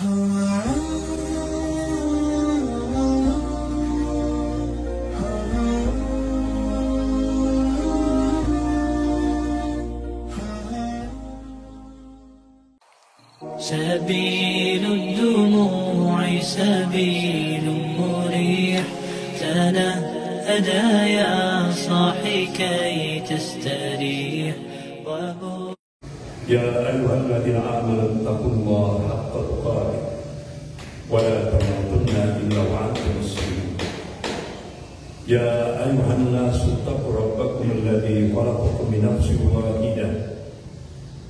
سبيل الدموع سبيل مريح، تنهدى يا صاحي كي تستريح. يا أيها الذين آمنوا اتقوا الله حق تقاته ولا تموتن إلا وأنتم مسلمون. يا أيها الناس اتقوا ربكم الذي خلقكم من نفس واحدة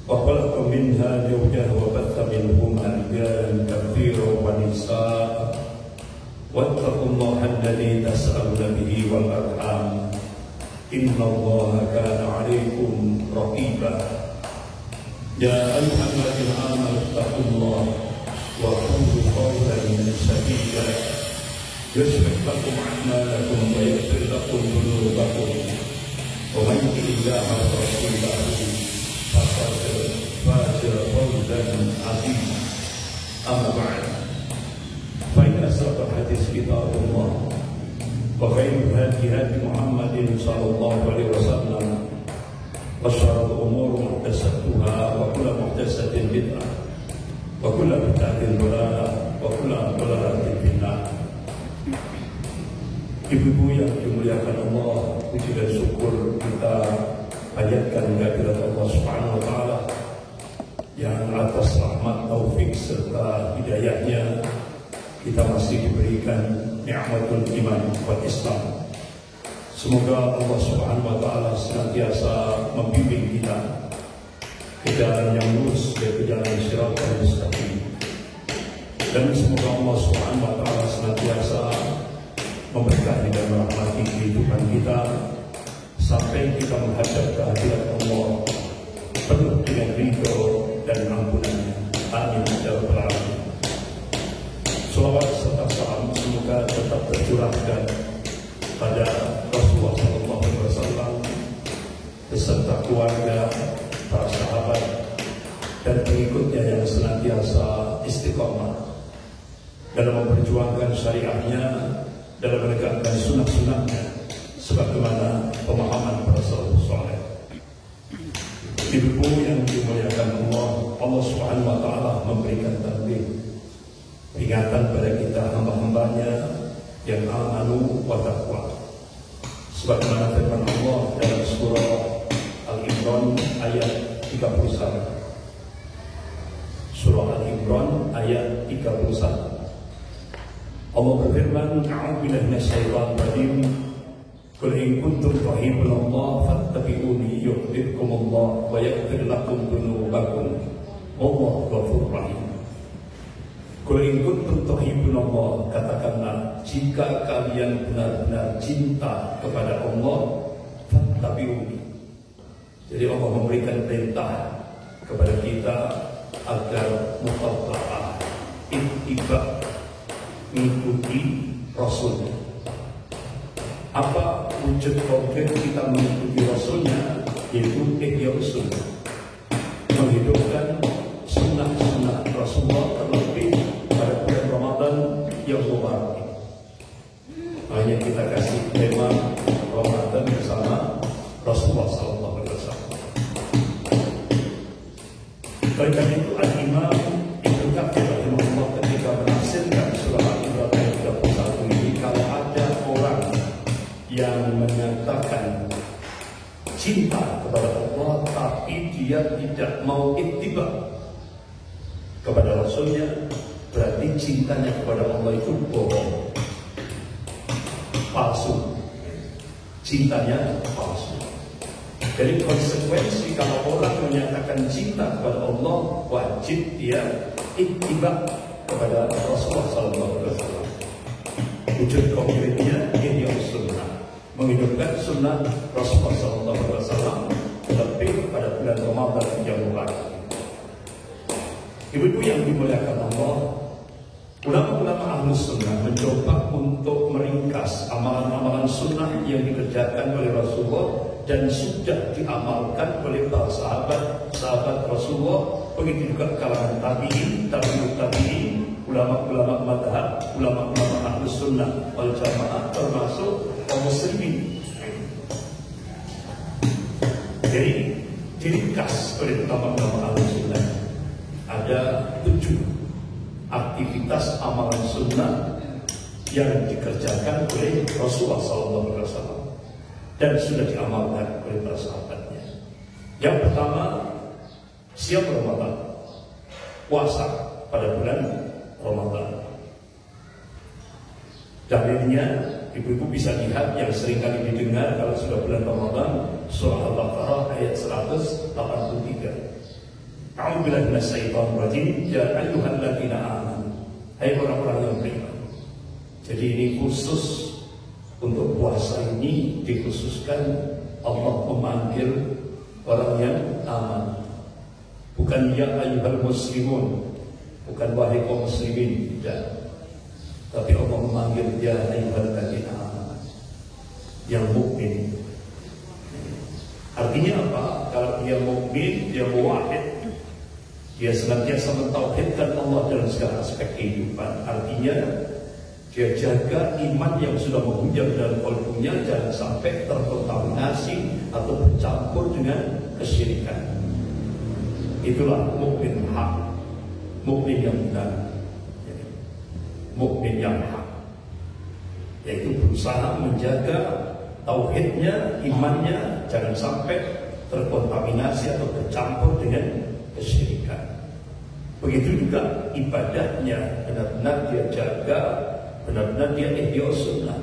وخلق منها زوجها وبث منهما رجالا كثيرا ونساء واتقوا الله الذي تسألون به والأرحام إن الله كان عليكم رقيبا. يا أيها الذين آمنوا اتقوا الله وقولوا قولا سديدا يصلح لكم أعمالكم ويغفر لكم ذنوبكم ومن يطع الله ورسوله فقد فاز فوزا عظيما. أما بعد، فإن أصدق الحديث كتاب الله وخير الهدي هدي محمد صلى الله عليه وسلم وشر الأمور محدثاتها وكل محدثة بدعة وكل بدعة ضلالة وكل ضلالة في النار. Ibu-ibu yang dimuliakan Allah, puji dan syukur kita panjatkan kehadirat Allah Subhanahu wa taala yang atas rahmat, taufik serta hidayahnya kita masih diberikan nikmatul iman buat Islam. Semoga Allah Subhanahu wa taala senantiasa membimbing kita ke jalan yang lurus, ke jalan siratal mustaqim. Dan semoga Allah Subhanahu wa taala senantiasa memberkahi dan merahmati kehidupan kita sampai kita menghadap kehadirat Allah penuh dengan ridho dan ampunannya. Amin ya rabbal alamin. Salawat serta salam semoga tetap tercurahkan pada Rasulullah SAW beserta keluarga, para sahabat dan pengikutnya yang senantiasa istiqomah dalam memperjuangkan syariahnya, dalam menegakkan sunnah-sunnahnya sebagaimana pemahaman para salafus saleh. Ibu yang dimuliakan Allah, Allah Subhanahu wa taala memberikan tanbih, peringatan pada kita hamba-hambanya yang amanu wa taqwa. Sebagaimana firman Allah dalam surah Al-Imran ayat 31. Surah Al-Imran ayat 31. Allah berfirman, "A'udzubillahi minasyaitonir rajim. Qul in kuntum tuhibbunallaha fattabi'uni yuhibbukumullah wa yaghfir lakum dzunubakum. Wallahu ghafurur rahim." Qul in kuntum tuhibbunallaha, katakanlah jika kalian benar-benar cinta kepada Allah, fattabi'uni. Jadi Allah memberikan perintah kepada kita agar mutaba'ah, ittiba', mengikuti Rasulnya. Apa wujud konkret kita mengikuti Rasulnya? Yaitu ihya sunnah, menghidupkan sunnah-sunnah Rasulullah, terlebih pada bulan Ramadan yang mubarak. Hanya kita kasih tema Ramadan bersama Rasulullah SAW. Oleh karena itu Al-Imam Ibnu Katsir rahimahullah ketika menafsirkan surah Al-Imran ayat 31 ini, kalau ada orang yang menyatakan cinta kepada Allah tapi dia tidak mau ittiba kepada Rasulnya, berarti cintanya kepada Allah itu bohong, palsu, cintanya palsu. Jadi konsekuensi kalau orang menyatakan cinta kepada Allah, wajib dia ittiba kepada Rasulullah SAW. Wujud konkretnya ini sunnah, menghidupkan sunnah Rasulullah SAW, lebih pada bulan Ramadan yang mubarak. Ibu-ibu yang dimuliakan Allah, ulama-ulama ahlus sunnah mencoba untuk meringkas amalan-amalan sunnah yang dikerjakan oleh Rasulullah dan sudah diamalkan oleh para sahabat Rasulullah, begitu juga kalangan tabi'in, tabi'ut tabi'in, ulama-ulama madhab, ulama-ulama ahlus sunnah wal jamaah, termasuk kaum muslimin. Jadi diringkas oleh ulama-ulama ahlus sunnah ada 7 aktivitas amalan sunnah yang dikerjakan oleh Rasulullah SAW dan sudah diamalkan oleh para sahabatnya. Yang pertama, siap Ramadan, puasa pada bulan Ramadan. Dalilnya, ibu-ibu bisa lihat yang sering kali didengar kalau sudah bulan Ramadan, surah Al-Baqarah ayat 183. A'udzubillahi minasyaitonir rajim, ya ayyuhalladzina amanu, hai orang-orang yang beriman. Jadi ini khusus untuk puasa ini dikhususkan Allah memanggil orang yang aman. Bukan ya ayyuhal muslimun, bukan wahai kaum muslimin, tidak. Tapi Allah memanggil ya ayyuhalladzina amanu, yang mukmin. Artinya apa? Kalau dia mukmin, dia muwahhid, dia senantiasa mentauhidkan Allah dalam segala aspek kehidupan. Artinya dia jaga iman yang sudah menghujam dalam kalbunya jangan sampai terkontaminasi atau bercampur dengan kesyirikan. Itulah mukmin hak, mukmin yang benar, mukmin yang hak, yaitu berusaha menjaga tauhidnya, imannya jangan sampai terkontaminasi atau bercampur dengan kesyirikan. Begitu juga ibadahnya benar-benar dia jaga, benar-benar dia ihya sunnah,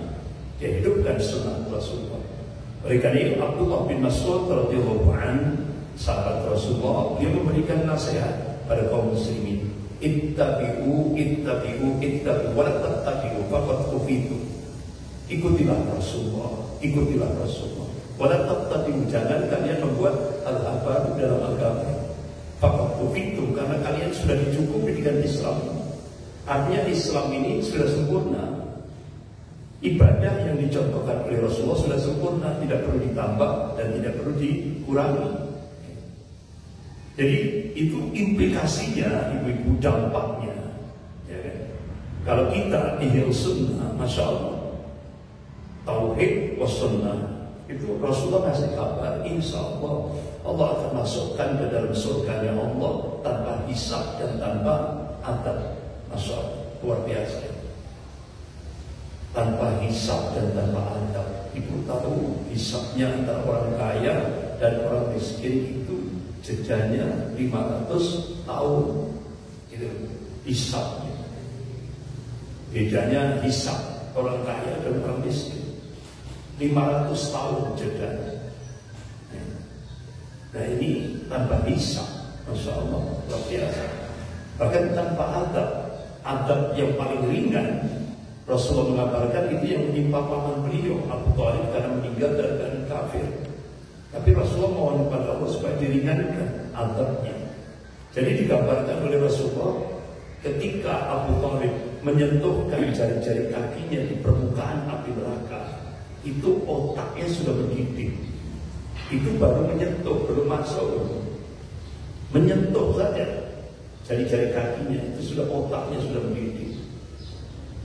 dia hidupkan sunnah Rasulullah. Oleh karena itu Abdullah bin Mas'ud radhiyallahu anhu, sahabat Rasulullah, dia memberikan nasihat pada kaum muslimin, ittabi'u wa la tattabi'u faqad kufitu. Ikutilah Rasulullah, ikutilah Rasulullah. Wa la tattabi'u, jangan kalian membuat hal-hal baru dalam agama. Faqad kufitu, karena kalian sudah dicukupi dengan Islam. Artinya Islam ini sudah sempurna. Ibadah yang dicontohkan oleh Rasulullah sudah sempurna, tidak perlu ditambah dan tidak perlu dikurangi. Jadi itu implikasinya, ibu-ibu, dampaknya, ya kan? Kalau kita ihya sunnah, masya Allah, tauhid was sunnah, itu Rasulullah kasih kabar, insya Allah Allah akan masukkan ke dalam surganya Allah tanpa hisab dan tanpa adab. Masya Allah, luar biasa. Tanpa hisab dan tanpa adab. Ibu tahu hisabnya antara orang kaya dan orang miskin itu jedanya 500 tahun. Itu hisabnya. Bedanya hisab orang kaya dan orang miskin 500 tahun jedanya. Nah ini tanpa hisab, masya Allah, luar biasa. Bahkan tanpa adab, adab yang paling ringan, Rasulullah mengabarkan itu yang menimpa paman beliau Abu Thalib karena meninggal dalam keadaan kafir. Tapi Rasulullah mohon kepada Allah supaya diringankan adabnya. Jadi digambarkan oleh Rasulullah ketika Abu Thalib menyentuhkan jari-jari kakinya di permukaan api neraka, itu otaknya sudah mendidih. Itu baru menyentuh, belum masuk. Menyentuh saja jari-jari kakinya, itu sudah otaknya sudah mendidih.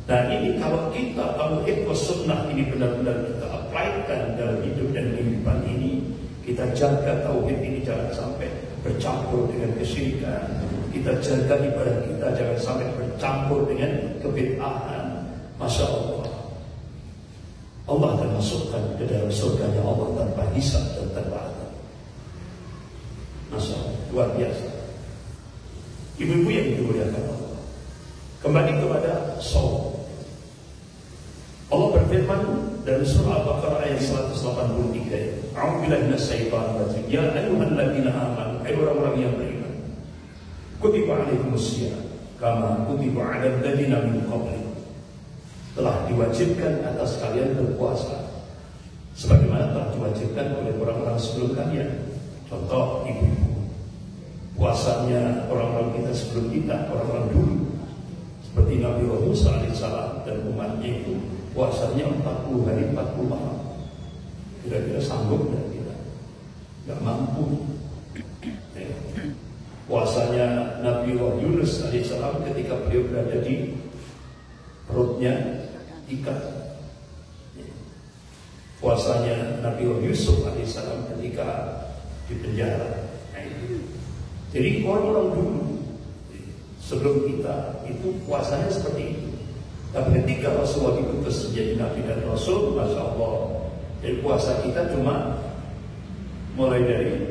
Nah ini kalau kita tauhid was sunnah ini benar-benar kita aplikasikan dalam hidup dan kehidupan ini, kita jaga tauhid ini jangan sampai bercampur dengan kesyirikan, kita jaga ibadah kita jangan sampai bercampur dengan kebid'ahan, masya Allah, Allah akan masukkan ke dalam surganya Allah tanpa hisab dan tanpa adab. Masya Allah, luar biasa. Ibu-ibu yang dimuliakan Allah, kembali kepada saum. Allah berfirman dalam surah Al-Baqarah ayat 183, A'udzubillahi minasyaitonir rajim, ya ayyuhalladzina amanu, hai orang-orang yang beriman, kutiba alaikumusiyam kama kutiba 'alal ladzina min qablikum, telah diwajibkan atas kalian berpuasa sebagaimana telah diwajibkan oleh orang-orang sebelum kalian. Contoh ibu-ibu, puasanya orang-orang kita sebelum kita, orang-orang dulu, seperti Nabi Musa alaihissalam dan umatnya itu puasanya 40 hari 40 malam. Kira-kira sanggup dan kita nggak mampu. Puasanya Nabi Yunus alaihissalam ketika beliau berada di perutnya ikan. Puasanya Nabi Yusuf alaihissalam ketika di penjara. Jadi orang-orang dulu sebelum kita itu puasanya seperti itu. Tapi ketika Rasulullah diutus menjadi Nabi dan Rasul, Masya Allah, jadi puasa kita cuma mulai dari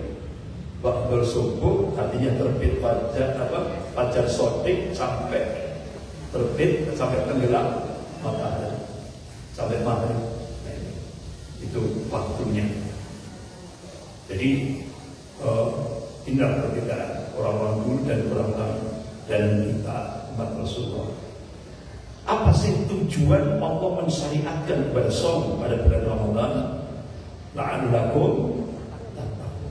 waktu subuh, artinya terbit fajar sodik sampai terbit sampai tenggelam matahari sampai maghrib. Itu waktunya. Jadi inilah perbedaan orang-orang dulu dan orang-orang dan kita umat Rasulullah. Apa sih tujuan Allah mensyariatkan kepada shaum pada bulan Ramadan? La'allakum tattaqun,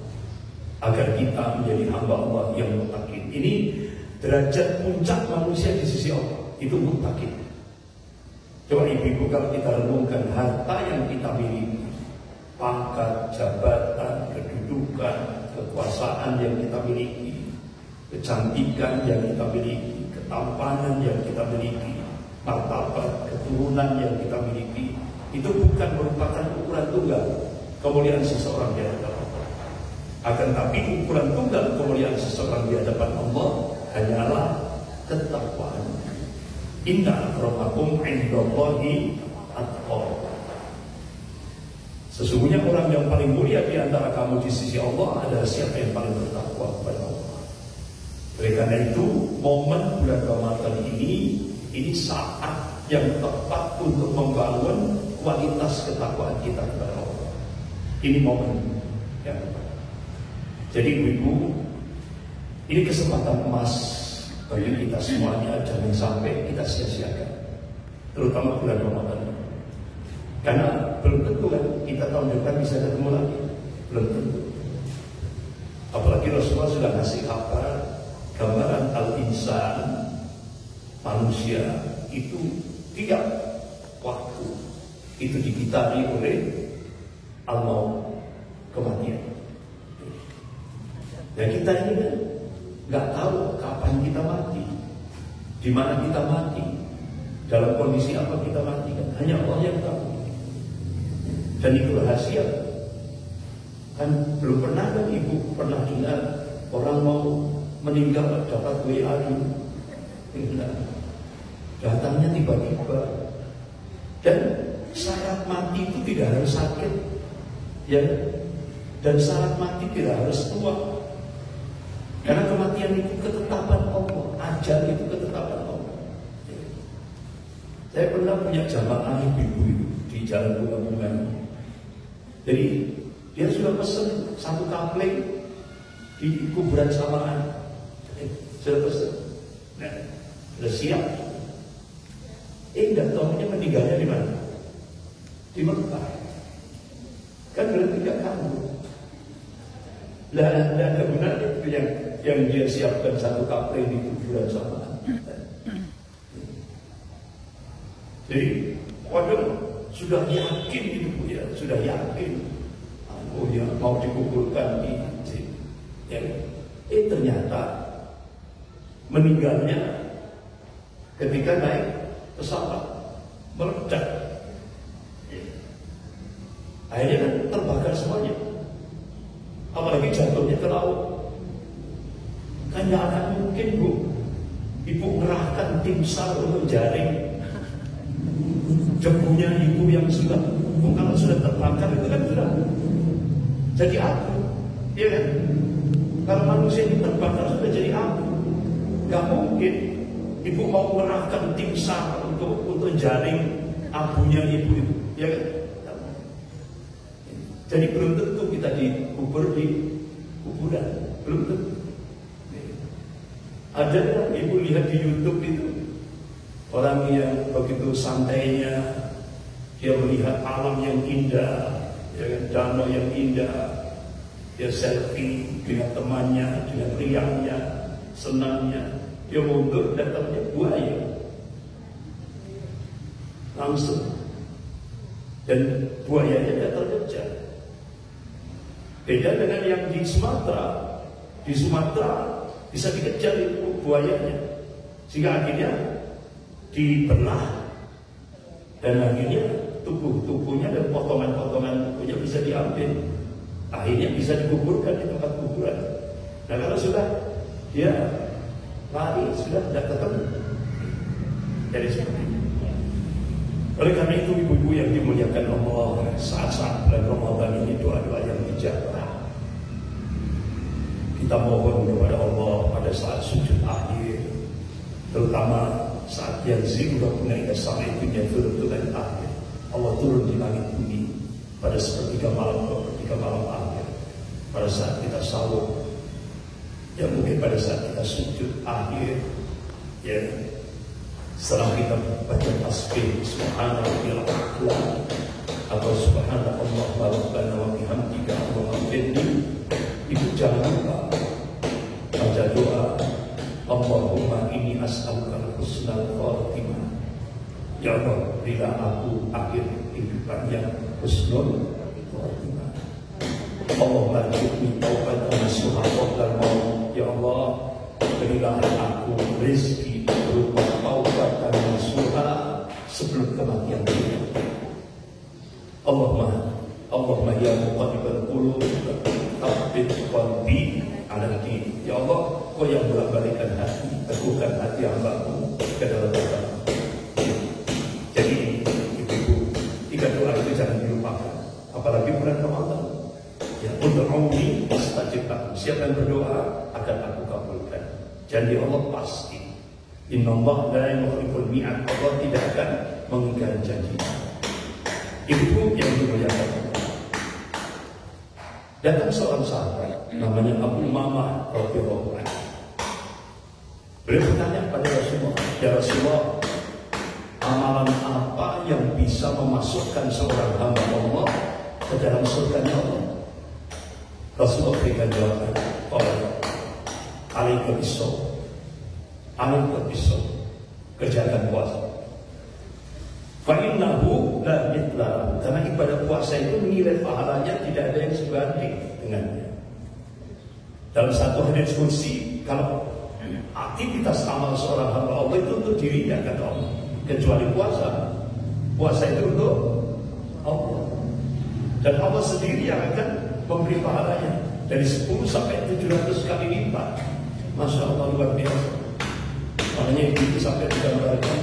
agar kita menjadi hamba Allah yang muttaqin. Ini derajat puncak manusia di sisi Allah, itu muttaqin. Coba ibu-ibu kalau kita renungkan harta yang kita miliki, pangkat, jabatan, kedudukan, kekuasaan yang kita miliki, kecantikan yang kita miliki, ketampanan yang kita miliki, martabat, keturunan yang kita miliki, itu bukan merupakan ukuran tunggal kemuliaan seseorang di hadapan Allah. Akan tapi ukuran tunggal kemuliaan seseorang di hadapan Allah hanyalah ketakwaan. Inna akramakum indallahi atqakum. Sesungguhnya orang yang paling mulia di antara kamu di sisi Allah adalah siapa yang paling bertakwa kepada Allah. Oleh karena itu, momen bulan Ramadan ini saat yang tepat untuk membangun kualitas ketakwaan kita kepada Allah. Ini momen yang tepat. Jadi ibu, ini kesempatan emas bagi kita semuanya, jangan sampai kita sia-siakan, terutama bulan Ramadan. Karena belum tentu kan kita tahun depan bisa ketemu lagi, belum tentu. Apalagi Rasulullah sudah ngasih kabar, gambaran al-insan, manusia itu tiap waktu itu dikitari oleh al-maut, kematian. Dan kita ini kan nggak tahu kapan kita mati, di mana kita mati, dalam kondisi apa kita mati, kan hanya Allah yang tahu. Dan itu rahasia. Kan belum pernah kan ibu pernah dengar orang mau meninggal dapat WA dulu. Datangnya tiba-tiba. Dan syarat mati itu tidak harus sakit, ya. Dan syarat mati tidak harus tua. Karena kematian itu ketetapan Allah, ajal itu ketetapan Allah. Saya pernah punya jamaah ibu-ibu itu di Jalan Bunga-Bunga. Jadi dia sudah pesen satu kapling di kuburan samaan. Sudah pesen. Nah, sudah siap. Enggak tahunya meninggalnya di mana? Di Mekah. Kan berarti tidak tahu. Dan kebenaran itu yang dia siapkan satu kapling di kuburan samaan. Jadi waduh, sudah yakin itu ya, sudah yakin. Oh ya, mau dikuburkan di ya. Ternyata meninggalnya ketika naik pesawat meledak. Akhirnya kan terbakar semuanya. Apalagi jatuhnya ke laut. Kan tidak akan mungkin Bu, ibu mengerahkan tim SAR untuk jaring debunya ibu yang sudah, kalau sudah terbakar itu kan sudah jadi abu, ya kan? Kalau manusia ini terbakar sudah jadi abu, nggak mungkin ibu mau mengerahkan tim SAR untuk jaring abunya ibu itu, ya kan? Jadi belum tentu kita dikubur di kuburan, belum tentu. Ada kan ibu lihat di YouTube itu orang yang begitu santainya dia melihat alam yang indah, ya kan, danau yang indah, dia selfie dengan temannya, dengan riangnya, senangnya, dia mundur datangnya buaya langsung, dan buayanya dia terkejar. Beda dengan yang di Sumatera. Di Sumatera bisa dikejar itu buayanya, sehingga akhirnya dibelah dan akhirnya tubuhnya dan potongan-potongan tubuhnya bisa diambil, akhirnya bisa dikuburkan di tempat kuburan. Nah kalau sudah dia lari sudah tidak ketemu. Jadi seperti itu. Oleh karena itu ibu-ibu yang dimuliakan Allah, saat-saat bulan Ramadan ini doa-doa yang dijabah. Kita mohon kepada Allah pada saat sujud akhir, terutama saat yang zikr punya sampai dunia turun akhir. Allah turun di langit bumi pada sepertiga malam akhir. Pada saat kita sahur, ya mungkin pada saat kita sujud akhir, ya setelah kita baca tasbih subhanallahil a'la atau subhanallah rabbana wa bihamdika Allahumma itu jangan lupa baca doa Allahumma inni as'alukal husnal khatimah. Ya Allah, berilah aku akhir kehidupan yang husnul khatimah. Allahumma rizqni taubatan nasuha qabla al-maut. Ya Allah, berilah aku rezeki berupa taubatan nasuha sebelum kematian. Allahumma ya muqallibal qulub tsabbit qalbi ala din. Ya Allah, Kau yang bolak-balikkan hati, teguhkan hati hamba-Mu ke dalam agama. Jadi ibu-ibu, 3 doa itu jangan dilupakan, apalagi bulan Ramadan. Ya, ud'uuni astajib lakum. Siapa yang berdoa akan aku kabulkan. Janji Allah pasti. Innallaha la yukhliful mi'ad. Allah tidak akan mengingkari janji. Ibu yang dimuliakan, datang seorang sahabat namanya Abu Umamah radhiyallahu anhu. Beliau bertanya pada Rasulullah, ya Rasulullah, amalan apa yang bisa memasukkan seorang hamba Allah ke dalam surganya Allah? Rasulullah berikan jawaban, alaika bis-shaum, kerjakan puasa. Fa innahu la mithla lahu. Karena ibadah puasa itu nilai pahalanya tidak ada yang sebanding dengannya. Dalam satu hadis qudsi, kalau aktivitas amal seorang hamba Allah itu untuk dirinya kata Allah, kecuali puasa. Puasa itu untuk Allah. Dan Allah sendiri yang akan memberi pahalanya dari 10 sampai 700 kali lipat. Masya Allah, luar biasa. Makanya itu sampai digambarkan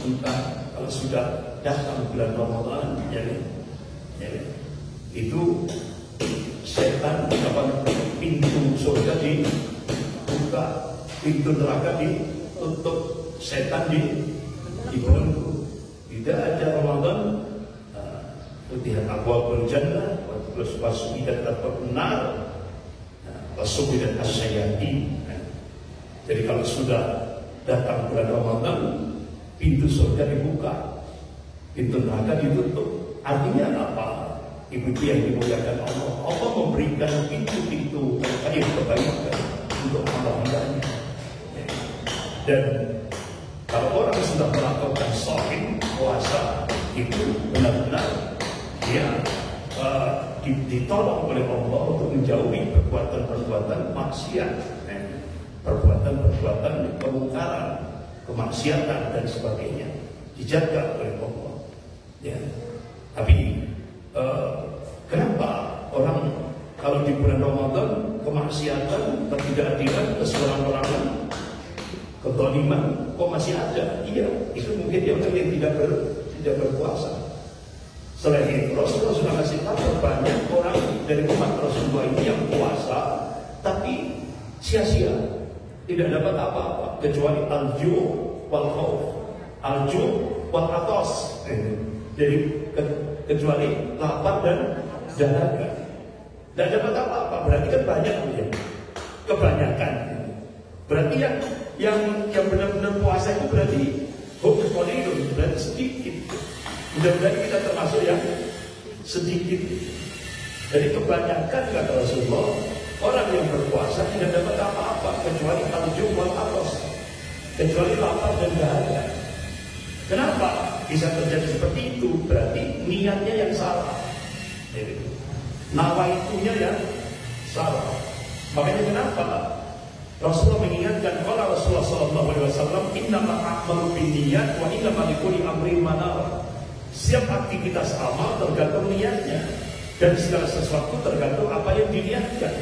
tentang kalau sudah datang bulan Ramadan, itu setan dapat pintu surga dibuka, pintu neraka ditutup, setan dibelenggu. Tidak ada Ramadan Futihat abwaabul jannah wa su'idat al-nar wa su'idat asyayatin. Jadi kalau sudah datang bulan Ramadan, pintu surga dibuka, pintu neraka ditutup. Artinya apa? Ibu-ibu yang dimuliakan Allah, Allah memberikan pintu-pintu kebaikan untuk hamba-hambanya. Dan kalau orang sudah melakukan shaum puasa, itu benar-benar dia ditolong oleh Allah untuk menjauhi perbuatan-perbuatan maksiat, perbuatan-perbuatan kemungkaran, kemaksiatan dan sebagainya, dijaga oleh Allah. Ya. Tapi kenapa orang kalau di bulan Ramadan kemaksiatan, ketidakadilan, keseorang-orangan, kezaliman kok masih ada? Iya, itu mungkin dia orang yang tidak berpuasa. Selain itu Rasulullah sudah kasih tahu banyak orang dari umat Rasulullah ini yang puasa tapi sia-sia, tidak dapat apa-apa kecuali al-ju' wal khauf, al-ju' wal atas. Jadi kecuali lapar dan dahaga, tidak dapat apa-apa. Berarti kan banyak ya, kebanyakan. Berarti yang benar-benar puasa itu berarti berarti sedikit. Mudah-mudahan kita termasuk yang sedikit. Jadi kebanyakan kata Rasulullah, orang yang berpuasa tidak dapat apa-apa kecuali al-ju' wal atas, kecuali lapar dan dahaga. Kenapa bisa terjadi seperti itu? Berarti niatnya yang salah, nawaitunya yang salah. Makanya kenapa Rasulullah mengingatkan, kalau Rasulullah SAW, innamal a'malu binniyat wa innamal likulli amrin ma nawa. Setiap aktivitas amal tergantung niatnya, dan segala sesuatu tergantung apa yang diniatkan.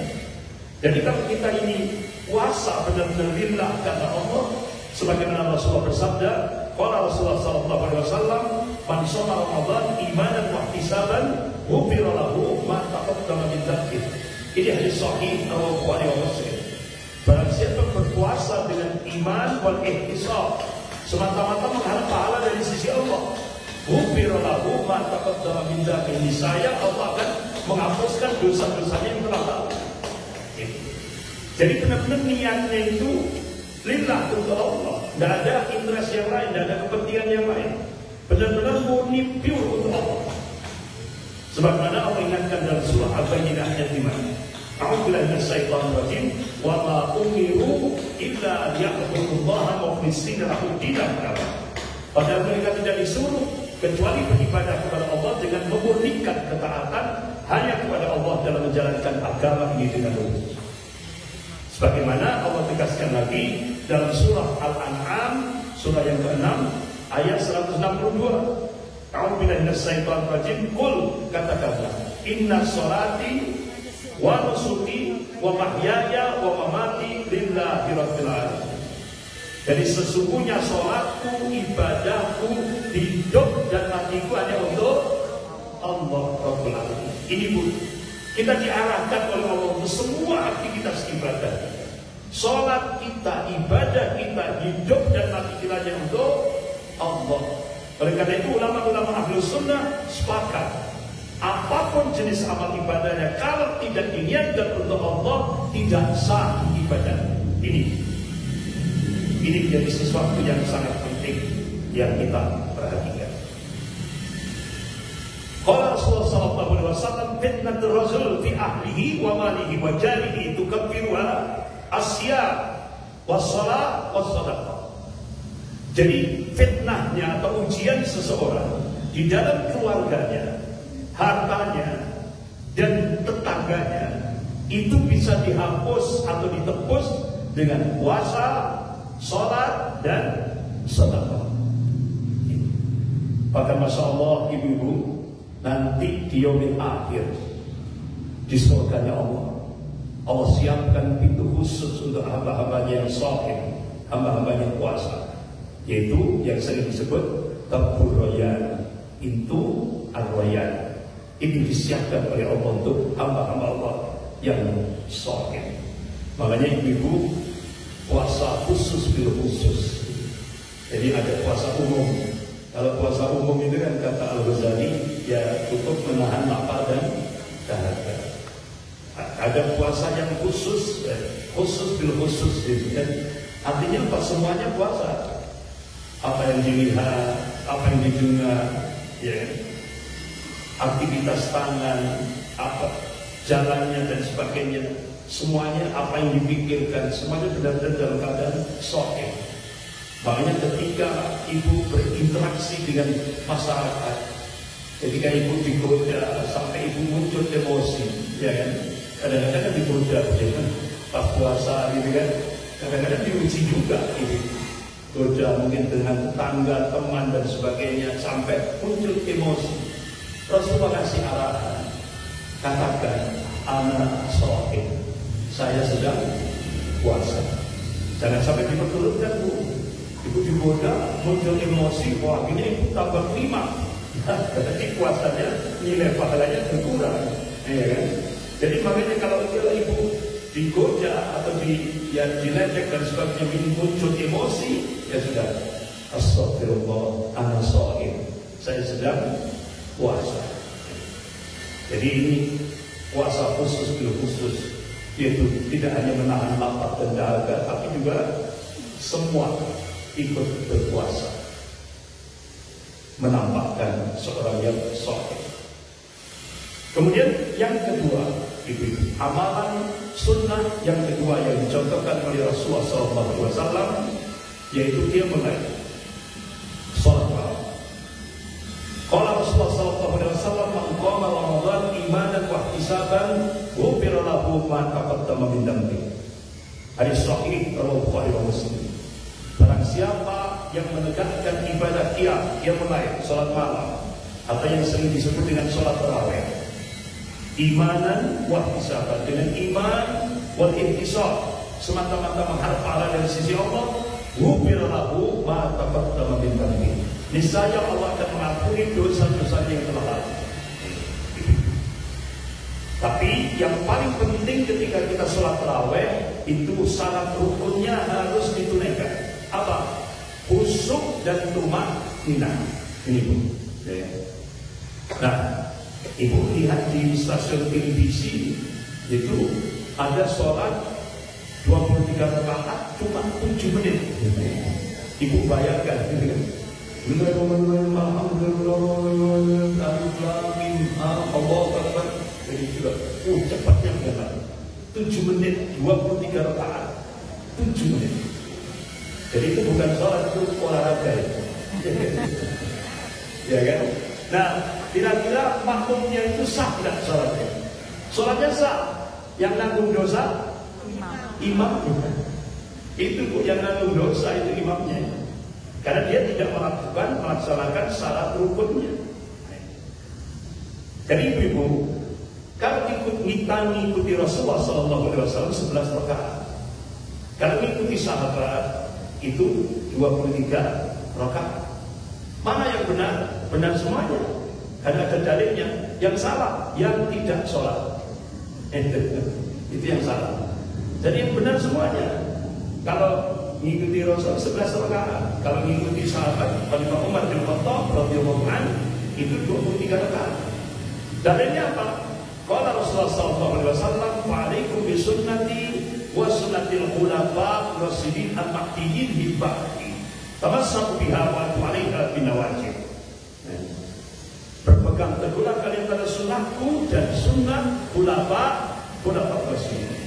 Jadi kalau kita ini puasa benar-benar lillah karena Allah, sebagaimana Rasulullah bersabda, qala Rasulullah SAW, man shoma Ramadan imanan wa ihtisaban ghufira lahu ma taqaddama min dzambih. Ini hadis sahih riwayat Bukhari wa Muslim. Barang siapa berpuasa dengan iman wal ihtisab, semata-mata mengharap pahala dari sisi Allah, ghufira lahu ma taqaddama min dzambih. Niscaya Allah akan menghapuskan dosa-dosanya yang telah lalu. Jadi benar-benar niatnya itu lillah untuk Allah, tidak ada interest yang lain, tidak ada kepentingan yang lain. Benar-benar murni pure untuk Allah. Sebagaimana Allah ingatkan dalam surah Al-Baqarah ayat 5. A'udzubillahi minasyaitonir rajim. Wa ma umiru illa liya'budullaha mukhlishina lahu din-an. Padahal mereka tidak disuruh kecuali beribadah kepada Allah dengan memurnikan ketaatan hanya kepada Allah dalam menjalankan agama ini dengan lurus. Sebagaimana Allah tegaskan lagi dalam surah Al-An'am, surah yang ke-6 ayat 162. A'udzubillahi minasyaitonir rajim. Qul, katakanlah, inna sholati wa nusuki wa mahyaya wa mamati lillahi rabbil alamin. Jadi sesungguhnya sholatku, ibadahku, hidup dan matiku hanya untuk Allah Rabbul Alamin. Ini Bu, kita diarahkan oleh Allah untuk semua aktivitas ibadah. Sholat kita, ibadah kita, hidup dan mati kita hanya untuk Allah. Oleh karena itu ulama-ulama Ahlus Sunnah sepakat, apapun jenis amal ibadahnya, kalau tidak diniatkan untuk Allah, tidak sah ibadah. Ini menjadi sesuatu yang sangat penting yang kita perhatikan. Qala Rasulullah SAW, fitnatul rajul fi ahlihi wa malihi wa jarihi tukaffiruha asyam wassalah wassadaqah. Jadi fitnahnya atau ujian seseorang di dalam keluarganya, hartanya dan tetangganya itu bisa dihapus atau ditebus dengan puasa, sholat dan sedekah. Maka masya Allah ibu-ibu, nanti di yaumil akhir di surganya Allah siapkan pintu khusus untuk hamba-hambanya yang shahid, hamba-hambanya yang puasa, yaitu yang sering disebut tabur royan, pintu ar-royan. Itu disiapkan oleh Allah untuk hamba-hamba Allah yang shahid. Makanya ibu-ibu, puasa khusus bil khusus. Jadi ada puasa umum. Kalau puasa umum itu kan kata Al-Ghazali, ya cukup menahan lapar dan dahaga. Ada puasa yang khusus, khusus bil khusus gitu kan. Artinya apa? Semuanya puasa. Apa yang dilihat, apa yang didengar, ya, aktivitas tangan, apa jalannya dan sebagainya, semuanya apa yang dipikirkan, semuanya benar-benar dalam keadaan shahid. Makanya ketika ibu berinteraksi dengan masyarakat, ketika ibu digoda sampai ibu muncul emosi, ya kan? Kadang-kadang kan digoda, ya kan? Pas puasa gitu kan, kadang-kadang diuji juga gitu. Goda mungkin dengan tetangga, teman dan sebagainya sampai muncul emosi. Rasulullah kasih arahan, katakan ana shahid, saya sedang puasa. Jangan sampai diperturutkan Bu. Ibu digoda, muncul emosi, wah ini ibu tambah 5. Jadi puasanya nilai pahalanya berkurang, ya kan? Jadi makanya kalau ibu digoda atau diledek dan sebagainya, ini muncul emosi, ya sudah, astagfirullah, ana shahid, saya sedang puasa. Jadi ini puasa khusus bil khusus, yaitu tidak hanya menahan lapar dan dahaga, tapi juga semua ikut berpuasa, menampakkan seorang yang shahid. Kemudian yang kedua, ibu-ibu, amalan sunnah yang kedua yang dicontohkan oleh Rasulullah SAW, yaitu dia mulai sholat malam. Qala Rasulullah SAW, man qama Ramadan imanan wa ihtisaban ghufira lahu ma taqaddama min dhanbihi. Hadis sahih riwayat Bukhari dan Muslim. Barang siapa yang menegakkan ibadah qiyamul lail, salat malam, atau yang sering disebut dengan salat tarawih, imanan wa ihtisaban, dengan iman wal ihtisab, semata-mata mengharap pahala dari sisi Allah, ghufira lahu ma taqaddama min dhanbi. Niscaya Allah akan mengampuni dosa-dosa yang telah lalu. Tapi yang paling penting ketika kita sholat tarawih itu syarat rukunnya harus ditunaikan. Apa? Khusyuk dan tumaninah. Ini Bu. Nah, Ibu lihat di stasiun televisi itu ada sholat 23 rakaat cuma 7 menit. Ibu bayangkan gitu kan? Jadi juga, cepatnya berapa? 7 menit, 23 rakaat, 7 menit. Jadi itu bukan sholat, itu olahraga. Ya kan? Nah, kira-kira makmumnya itu sah tidak sholatnya? Sholatnya sah. Yang nanggung dosa? Imamnya. Itu yang nanggung dosa itu imamnya. Karena dia tidak melaksanakan syarat rukunnya. Jadi ibu-ibu, kalau mengikuti Rasulullah SAW 11 rakaat, kalau mengikuti sahabat itu 23 rakaat. Mana yang benar? Benar semuanya. Karena ada dalilnya. Yang salah, yang tidak sholat. Itu yang salah. Jadi yang benar semuanya. Kalau mengikuti Rasul 11 rakaat, kalau mengikuti sahabat Khalifah Umar bin Khattab radhiyallahu anhu itu 23 rakaat. Dalilnya apa? Qala Rasulullah sallallahu alaihi wasallam, "Fa'alaikum bi sunnati wa sunnatil khulafa ar-rasyidin al-mahdiyyin min ba'di. Tamassaku biha wa 'alaiha bin nawajib." Berpegang teguhlah kalian pada sunnahku dan sunnah khulafa ar-rasyidin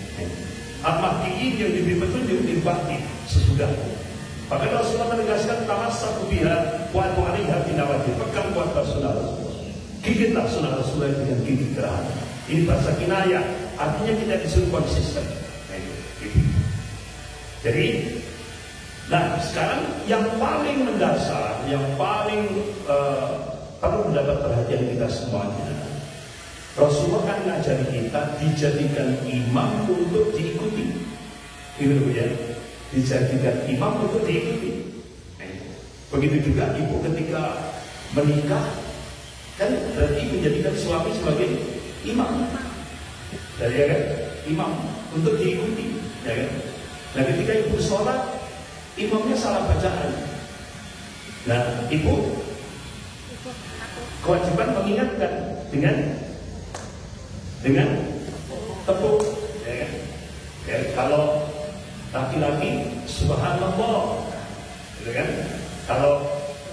al-mahdiyyin yang diberi petunjuk min ba'di, sesudahku. Maka Rasulullah menegaskan, tamassaku biha wa 'alaiha bin nawajib. Pegang kuat sunnah Rasulullah. Gigitlah sunnah Rasulullah dengan gigit keras. Ini bahasa kinayah, artinya kita disuruh konsisten. Jadi, nah sekarang yang paling mendasar, yang paling perlu mendapat perhatian kita semuanya, Rasulullah kan ngajari kita dijadikan imam untuk diikuti. Gitu ya, dijadikan imam untuk diikuti. Begitu juga ibu ketika menikah, kan berarti menjadikan suami sebagai imam, ya kan? Imam untuk diikuti, ya kan? Nah ketika ibu sholat, imamnya salah bacaan. Nah ibu kewajiban mengingatkan dengan tepuk, ya kan? Ya, kalau laki-laki subhanallah, gitu kan? Kalau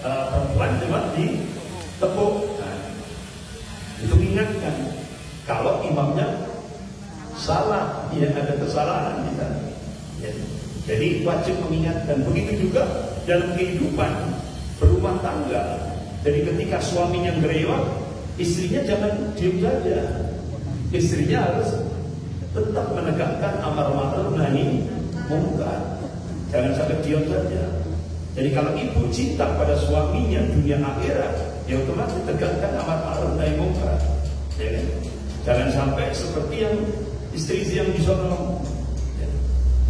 perempuan cuma ditepuk. Itu ingatkan kalau imamnya salah, ya ada kesalahan kita. Ya. Jadi wajib mengingatkan. Begitu juga dalam kehidupan berumah tangga. Jadi ketika suaminya ngerewak, istrinya jangan diam saja. Istrinya harus tetap menegakkan amar ma'ruf nahi munkar. Jangan sampai diam saja. Jadi kalau ibu cinta pada suaminya dunia akhirat, ya otomatis tegakkan amar ma'ruf nahi munkar. Ya, jangan sampai seperti yang istri yang disono. Ya.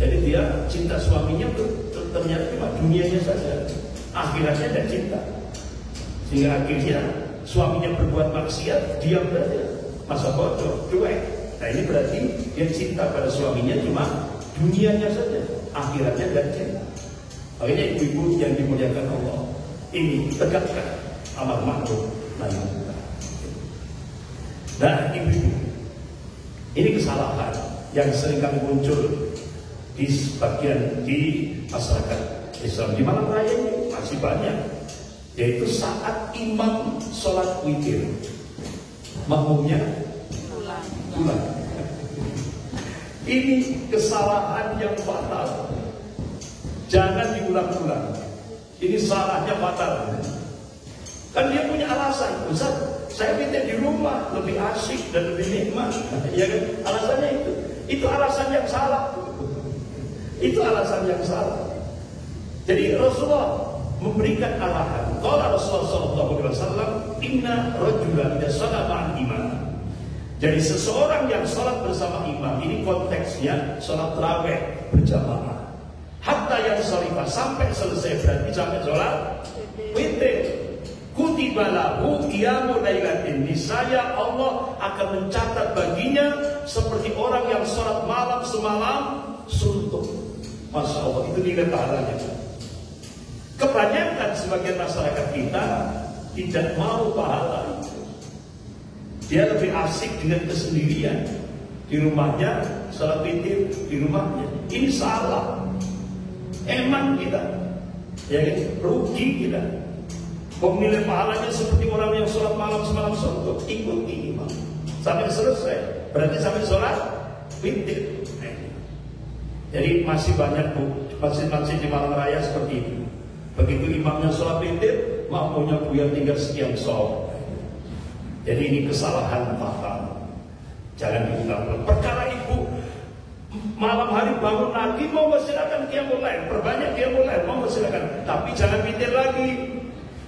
Jadi dia cinta suaminya ternyata cuma dunianya saja, akhiratnya tidak cinta. Sehingga akhirnya suaminya berbuat maksiat, diam saja, masa bodoh, cuek. Nah ini berarti dia cinta pada suaminya cuma dunianya saja, akhiratnya tidak cinta. Makanya ibu-ibu yang dimuliakan Allah, ini tegakkan amar ma'ruf nahi munkar. Nah ibu-ibu, ini kesalahan yang sering kali muncul di sebagian di masyarakat Islam di malam raya ini masih banyak, yaitu saat imam sholat witir, makmumnya pulang. Ini kesalahan yang fatal. Jangan diulang-ulang. Ini salahnya fatal. Kan dia punya alasan. Ustaz, saya minta di rumah lebih asik dan lebih nikmat. Ya kan? Alasannya itu. Itu alasan yang salah. Itu alasan yang salah. Jadi Rasulullah memberikan arahan. Qala Rasulullah sallallahu alaihi wasallam, "Inna rajulan idza shalla ma'al imam." Jadi seseorang yang salat bersama imam, ini konteksnya salat tarawih berjamaah. Hatta yang sholifah, sampai selesai, berarti sampai sholat witir. Kutiba lahu qiyamu lailatin, niscaya Allah akan mencatat baginya seperti orang yang sholat malam semalam suntuk. Masya Allah, itu nilai pahalanya. Kebanyakan sebagian masyarakat kita tidak mau pahala itu. Dia lebih asik dengan kesendirian di rumahnya, sholat witir di rumahnya. Ini salah. Emang kita, ya kan, rugi kita. Pemilih pahalanya seperti orang yang sholat malam semalam suntuk, ikuti imam sampai selesai. Berarti sampai sholat witir. Jadi masih banyak masjid-masjid di Malang Raya seperti itu. Begitu imamnya sholat witir, makmumnya buyar tinggal sekian sholat. Jadi ini kesalahan paham. Jangan diulang-ulang. Perkara ibu malam hari bangun lagi, mau silakan qiyamul lail, perbanyak qiyamul lail, mau silakan. Tapi jangan witir lagi.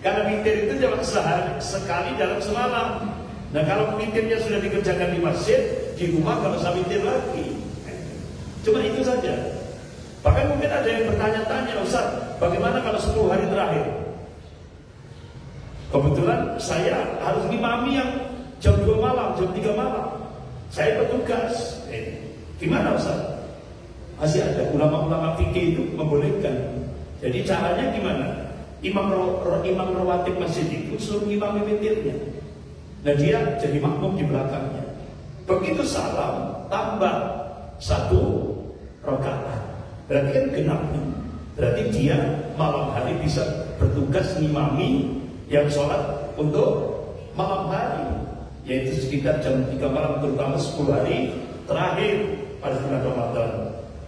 Karena witir itu cuma sekali dalam semalam. Nah kalau witirnya sudah dikerjakan di masjid, di rumah kalau usah witir lagi. Cuma itu saja. Bahkan mungkin ada yang bertanya-tanya, Ustaz, bagaimana kalau 10 hari terakhir? Kebetulan saya harus ngimami yang jam 2 malam, jam 3 malam. Saya bertugas. Gimana Ustaz? Masih ada ulama-ulama fikih itu membolehkan. Jadi caranya gimana? Imam rawatib masjid itu suruh imam witirnya. Nah dia jadi makmum di belakangnya. Begitu salam tambah 1 rakaat. Berarti kan genap. Berarti dia malam hari bisa bertugas ngimami yang sholat untuk malam hari, yaitu sekitar jam 3 malam, terutama 10 hari terakhir pada bulan Ramadan,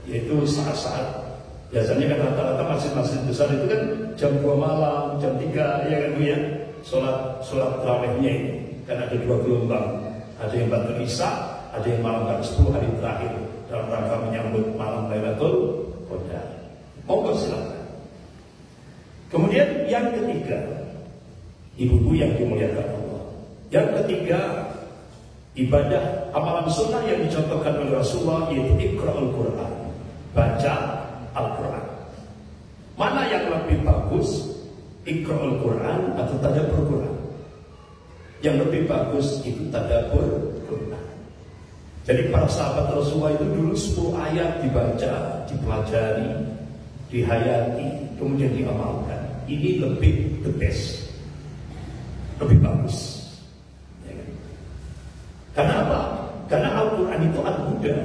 yaitu saat-saat biasanya kan rata-rata masjid-masjid besar itu kan jam 2 malam, jam 3 ya kan Bu ya, sholat tarawihnya ini kan ada 2 gelombang, ada yang ba'da isya, ada yang malam hari 10 hari terakhir dalam rangka menyambut malam Lailatul Qadar. Monggo silakan. Kemudian yang ketiga, ibu-ibu yang dimuliakan Allah, yang ketiga ibadah amalan sunnah yang dicontohkan oleh Rasulullah, yaitu Iqra'ul Quran, baca Al-Quran. Mana yang lebih bagus, Iqra'ul Quran atau tadabbur Quran? Yang lebih bagus itu tadabbur Quran. Jadi para sahabat Rasulullah itu dulu 10 ayat dibaca, dipelajari, dihayati, kemudian diamalkan. Ini lebih the best, lebih bagus. Ya kan? Karena apa? Karena Al-Quran itu al-huda,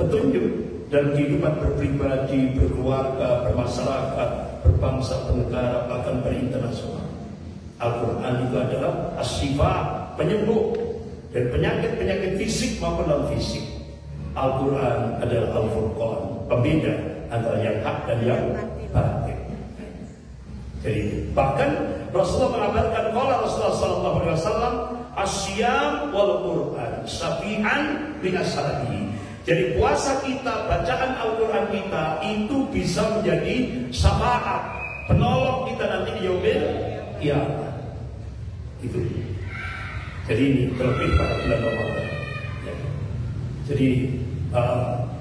petunjuk dalam kehidupan berpribadi, berkeluarga, bermasyarakat, berbangsa, bernegara, bahkan berinternasional. Al-Quran itu adalah as-syifa, penyembuh dan penyakit-penyakit fisik maupun non-fisik. Al-Quran adalah Al-Furqan, pembeda antara yang hak dan yang batil. Jadi bahkan Rasulullah mengabarkan, qala Rasulullah sallallahu alaihi wasallam, asyam wal Quran safi'an min ashabihi. Jadi puasa kita, bacaan Al-Quran kita itu bisa menjadi syafaat, penolong kita nanti di yaumil qiyamah. Itu. Jadi ini terlebih pada bulan Ramadan. Ya. Jadi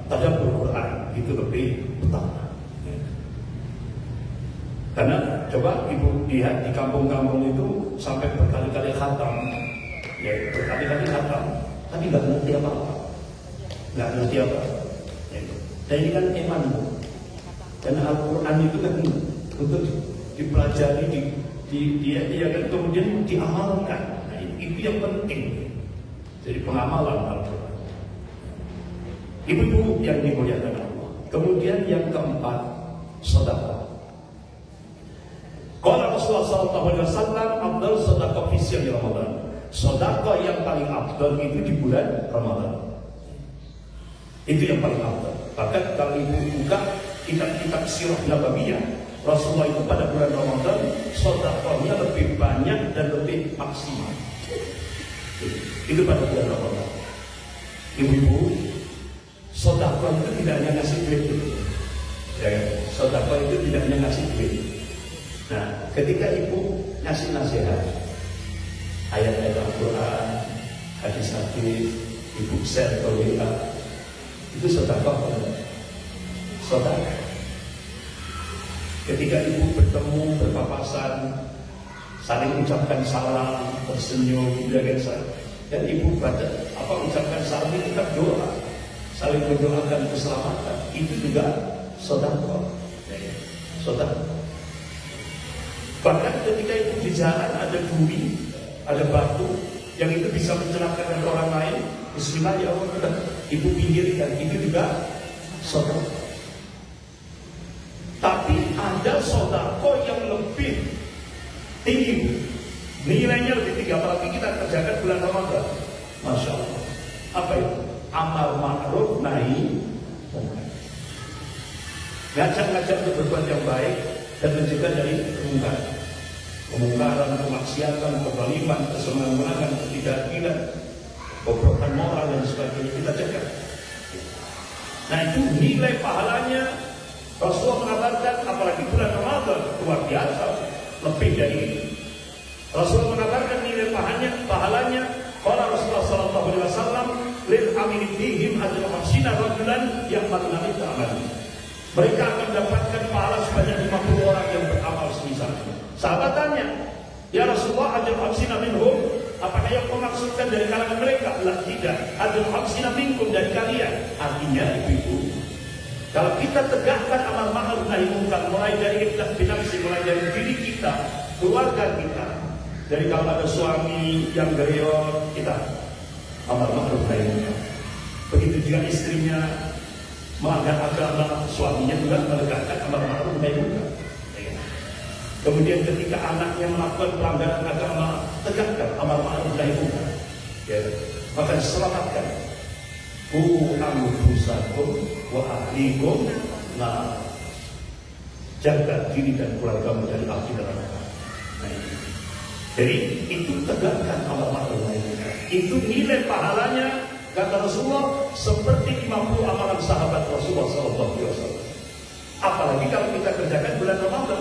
tadabbur Quran itu lebih utama. Ya. Karena coba ibu lihat di kampung-kampung itu sampai berkali-kali khatam, ya berkali-kali khatam, tapi nggak ngerti apa-apa, nggak ngerti apa. Ya. Dan ini kan iman, karena Al-Quran itu kan untuk dipelajari, dia kan kemudian diamalkan. Itu yang penting. Jadi pengamalan Al-Quran. Ibu-ibu yang dimuliakan Allah. Kemudian yang keempat, sedekah. Qala Rasulullah sallallahu alaihi wasallam, afdal sedekah fi syahr Ramadan. Sedekah yang paling afdal itu di bulan Ramadan. Itu yang paling afdal. Bahkan kalau ibu buka kitab-kitab sirah nabawiyah, Rasulullah itu pada bulan Ramadan sedekahnya lebih banyak dan lebih maksimal. Itu pada bulan Ramadan. Ibu-ibu, sedekah itu tidak hanya ngasih duit dulu. Ya, sedekah itu tidak hanya ngasih duit. Nah, ketika ibu ngasih nasihat, ayat-ayat Al-Quran, hadis-hadis, ibu share ke WA, itu sedekah. Sedekah. Ketika ibu bertemu, berpapasan, saling ucapkan salam, tersenyum, dan ibu baca ucapkan salam itu tetap doa, saling mendoakan keselamatan, itu juga sedekah. Sedekah. Bahkan ketika ibu di jalan ada duri, ada batu yang itu bisa mencelakakan orang lain, bismillah ya Allah, ibu pinggirkan, itu juga sedekah. Tapi ada sedekah yang lebih tinggi, nilainya lebih tinggi, apalagi kita kerjakan bulan Ramadan. Masya Allah. Apa itu? Amal ma'ruf nahi munkar. Ngajak-ngajak untuk berbuat yang baik dan mencegah dari kemungkaran. Kemungkaran, kemaksiatan, kezaliman, kesembarangan, ketidakadilan, kebobrokan moral dan sebagainya kita cegah. Nah itu nilai pahalanya Rasulullah mengatakan, apalagi bulan Ramadan luar biasa, lebih dari ini. Rasulullah mengatakan nilai pahalanya kalau Rasulullah SAW lil amil fihim ajra 50 rajulan yang maluna itu amal. Mereka akan mendapatkan pahala sebanyak 50 orang yang beramal semisalnya. Sahabat tanya, ya Rasulullah ajra 50 minhum, apakah yang kau maksudkan dari kalangan mereka? Lah tidak, ajra 50 minkum dari kalian. Artinya ibu-ibu, kalau kita tegakkan amal ma'ruf nahi munkar, mulai dari ikhlas binafsi, mulai dari diri kita, keluarga kita, dari kalau ada suami yang gereot, kita amal ma'ruf nahi munkar. Begitu juga istrinya melanggar agama, suaminya juga menegakkan amal ma'ruf nahi munkar. Kemudian ketika anaknya melakukan pelanggaran agama, tegakkan amal ma'ruf nahi munkar. Maka selamatkan. Anfusakum wa ahlikum, nah jaga diri dan keluargamu dari api neraka. Nah, jadi itu tegakkan amal ma'ruf nahi munkar. Itu nilai pahalanya kata Rasulullah seperti 50 amalan sahabat Rasulullah SAW. Apalagi kalau kita kerjakan bulan Ramadan.